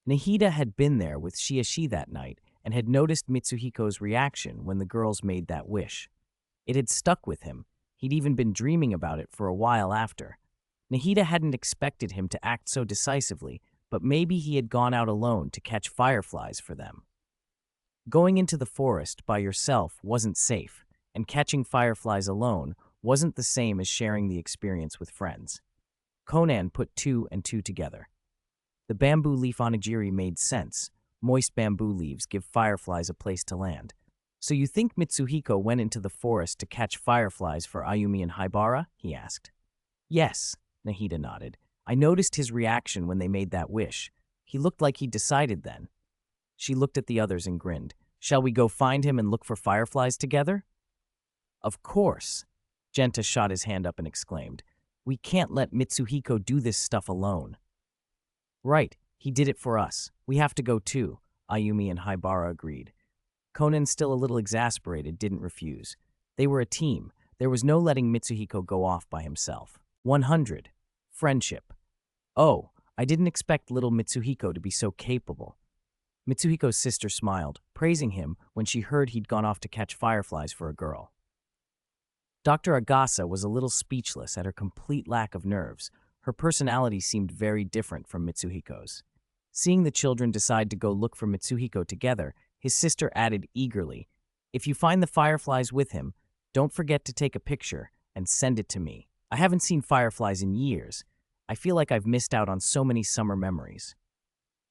Speaker 1: Nahida had been there with Shiashi that night and had noticed Mitsuhiko's reaction when the girls made that wish. It had stuck with him. He'd even been dreaming about it for a while after. Nahida hadn't expected him to act so decisively, but maybe he had gone out alone to catch fireflies for them. Going into the forest by yourself wasn't safe, and catching fireflies alone wasn't the same as sharing the experience with friends. Conan put two and two together. The bamboo leaf onigiri made sense. Moist bamboo leaves give fireflies a place to land. "So you think Mitsuhiko went into the forest to catch fireflies for Ayumi and Haibara?" he asked. "Yes," Nahida nodded. "I noticed his reaction when they made that wish. He looked like he decided then." She looked at the others and grinned. "Shall we go find him and look for fireflies together?" "Of course." Genta shot his hand up and exclaimed, "We can't let Mitsuhiko do this stuff alone." "Right, he did it for us. We have to go too," Ayumi and Haibara agreed. Conan, still a little exasperated, didn't refuse. They were a team. There was no letting Mitsuhiko go off by himself. 100. Friendship. "Oh, I didn't expect little Mitsuhiko to be so capable." Mitsuhiko's sister smiled, praising him when she heard he'd gone off to catch fireflies for a girl. Dr. Agasa was a little speechless at her complete lack of nerves. Her personality seemed very different from Mitsuhiko's. Seeing the children decide to go look for Mitsuhiko together, his sister added eagerly, "If you find the fireflies with him, don't forget to take a picture and send it to me. I haven't seen fireflies in years. I feel like I've missed out on so many summer memories."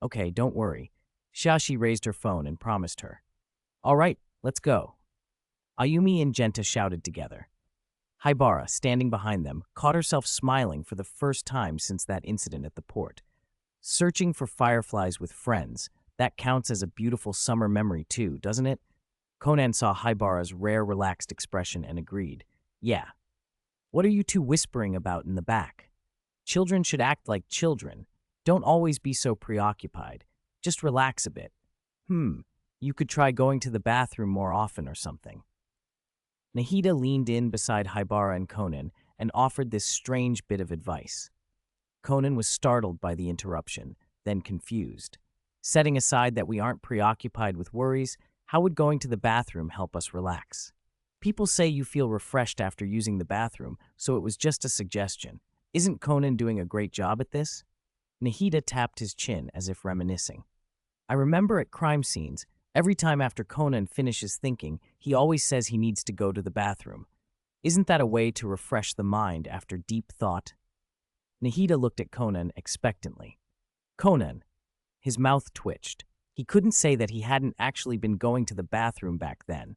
Speaker 1: "Okay, don't worry." Shashi raised her phone and promised her. "All right, let's go." Ayumi and Genta shouted together. Haibara, standing behind them, caught herself smiling for the first time since that incident at the port. Searching for fireflies with friends, that counts as a beautiful summer memory too, doesn't it? Conan saw Haibara's rare, relaxed expression and agreed. "Yeah. What are you two whispering about in the back? Children should act like children. Don't always be so preoccupied. Just relax a bit. You could try going to the bathroom more often or something." Nahida leaned in beside Haibara and Conan and offered this strange bit of advice. Conan was startled by the interruption, then confused. Setting aside that we aren't preoccupied with worries, how would going to the bathroom help us relax? People say you feel refreshed after using the bathroom, so it was just a suggestion. Isn't Conan doing a great job at this? Nahida tapped his chin as if reminiscing. "I remember at crime scenes, every time after Conan finishes thinking, he always says he needs to go to the bathroom. Isn't that a way to refresh the mind after deep thought?" Nahida looked at Conan expectantly. Conan. His mouth twitched. He couldn't say that he hadn't actually been going to the bathroom back then.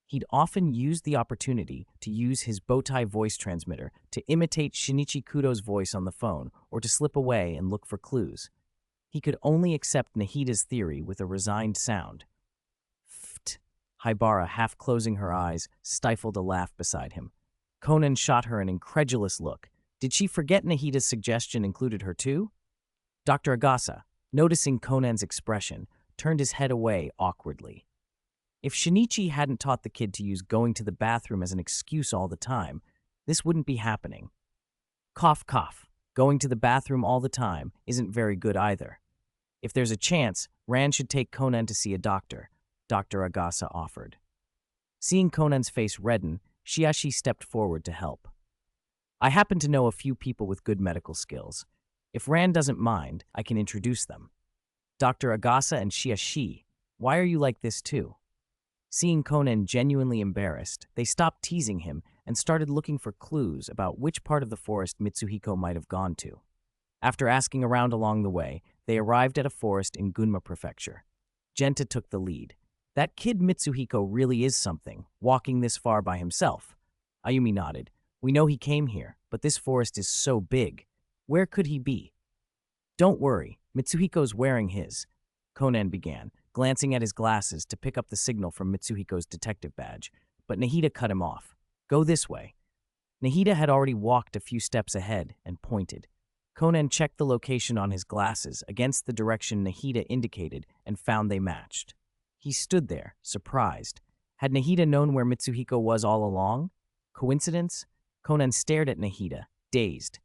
Speaker 1: He'd often used the opportunity to use his bowtie voice transmitter to imitate Shinichi Kudo's voice on the phone or to slip away and look for clues. He could only accept Nahida's theory with a resigned sound. "Pfft." Haibara, half closing her eyes, stifled a laugh beside him. Conan shot her an incredulous look. Did she forget Nahida's suggestion included her too? Dr. Agasa, noticing Conan's expression, turned his head away awkwardly. If Shinichi hadn't taught the kid to use going to the bathroom as an excuse all the time, this wouldn't be happening. Cough, cough. Going to the bathroom all the time isn't very good either. If there's a chance, Rand should take Conan to see a doctor, Dr. Agasa offered. Seeing Conan's face redden, Shiashi stepped forward to help. "I happen to know a few people with good medical skills. If Rand doesn't mind, I can introduce them." "Dr. Agasa and Shiashi, why are you like this too?" Seeing Conan genuinely embarrassed, they stopped teasing him and started looking for clues about which part of the forest Mitsuhiko might have gone to. After asking around along the way, they arrived at a forest in Gunma Prefecture. Genta took the lead. That kid Mitsuhiko really is something, walking this far by himself. Ayumi nodded. We know he came here, but this forest is so big. Where could he be? Don't worry, Mitsuhiko's wearing his, Conan began, glancing at his glasses to pick up the signal from Mitsuhiko's detective badge, but Nahida cut him off. Go this way. Nahida had already walked a few steps ahead and pointed. Conan checked the location on his glasses against the direction Nahida indicated and found they matched. He stood there, surprised. Had Nahida known where Mitsuhiko was all along? Coincidence? Conan stared at Nahida, dazed.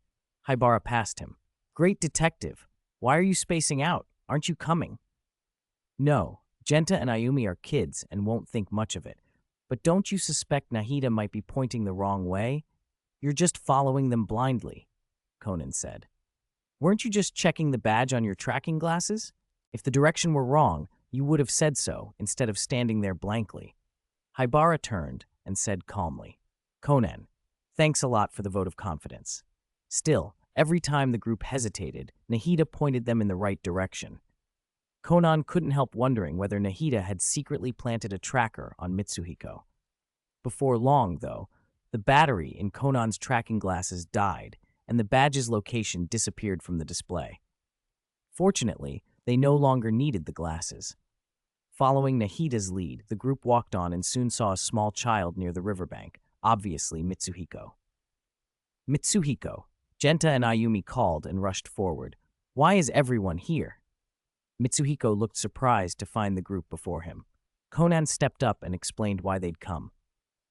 Speaker 1: Haibara passed him. Great detective. Why are you spacing out? Aren't you coming? No, Genta and Ayumi are kids and won't think much of it. But don't you suspect Nahida might be pointing the wrong way? You're just following them blindly, Conan said. Weren't you just checking the badge on your tracking glasses? If the direction were wrong, you would have said so instead of standing there blankly. Haibara turned and said calmly, Conan, thanks a lot for the vote of confidence. Still, every time the group hesitated, Nahida pointed them in the right direction. Conan couldn't help wondering whether Nahida had secretly planted a tracker on Mitsuhiko. Before long, though, the battery in Conan's tracking glasses died, and the badge's location disappeared from the display. Fortunately, they no longer needed the glasses. Following Nahida's lead, the group walked on and soon saw a small child near the riverbank, obviously Mitsuhiko. Mitsuhiko, Genta and Ayumi called and rushed forward. Why is everyone here? Mitsuhiko looked surprised to find the group before him. Conan stepped up and explained why they'd come.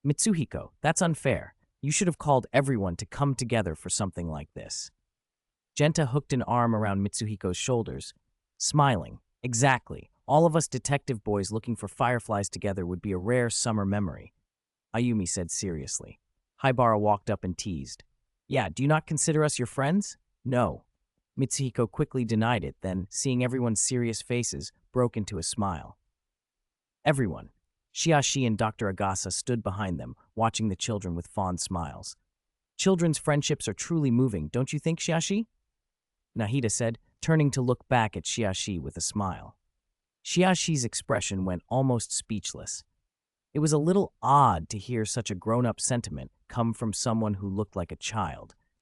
Speaker 1: Mitsuhiko, that's unfair. You should have called everyone to come together for something like this. Genta hooked an arm around Mitsuhiko's shoulders, smiling. Exactly. All of us detective boys looking for fireflies together would be a rare summer memory, Ayumi said seriously. Haibara walked up and teased. Yeah, do you not consider us your friends? No. Mitsuhiko quickly denied it, then, seeing everyone's serious faces, broke into a smile. Everyone. Shiashi and Dr. Agasa stood behind them, watching the children with fond smiles. Children's friendships are truly moving, don't you think, Shiashi? Nahida said, turning to look back at Shiashi with a smile. Shiashi's expression went almost speechless. It was a little odd to hear such a grown-up sentiment come from someone who looked like a child.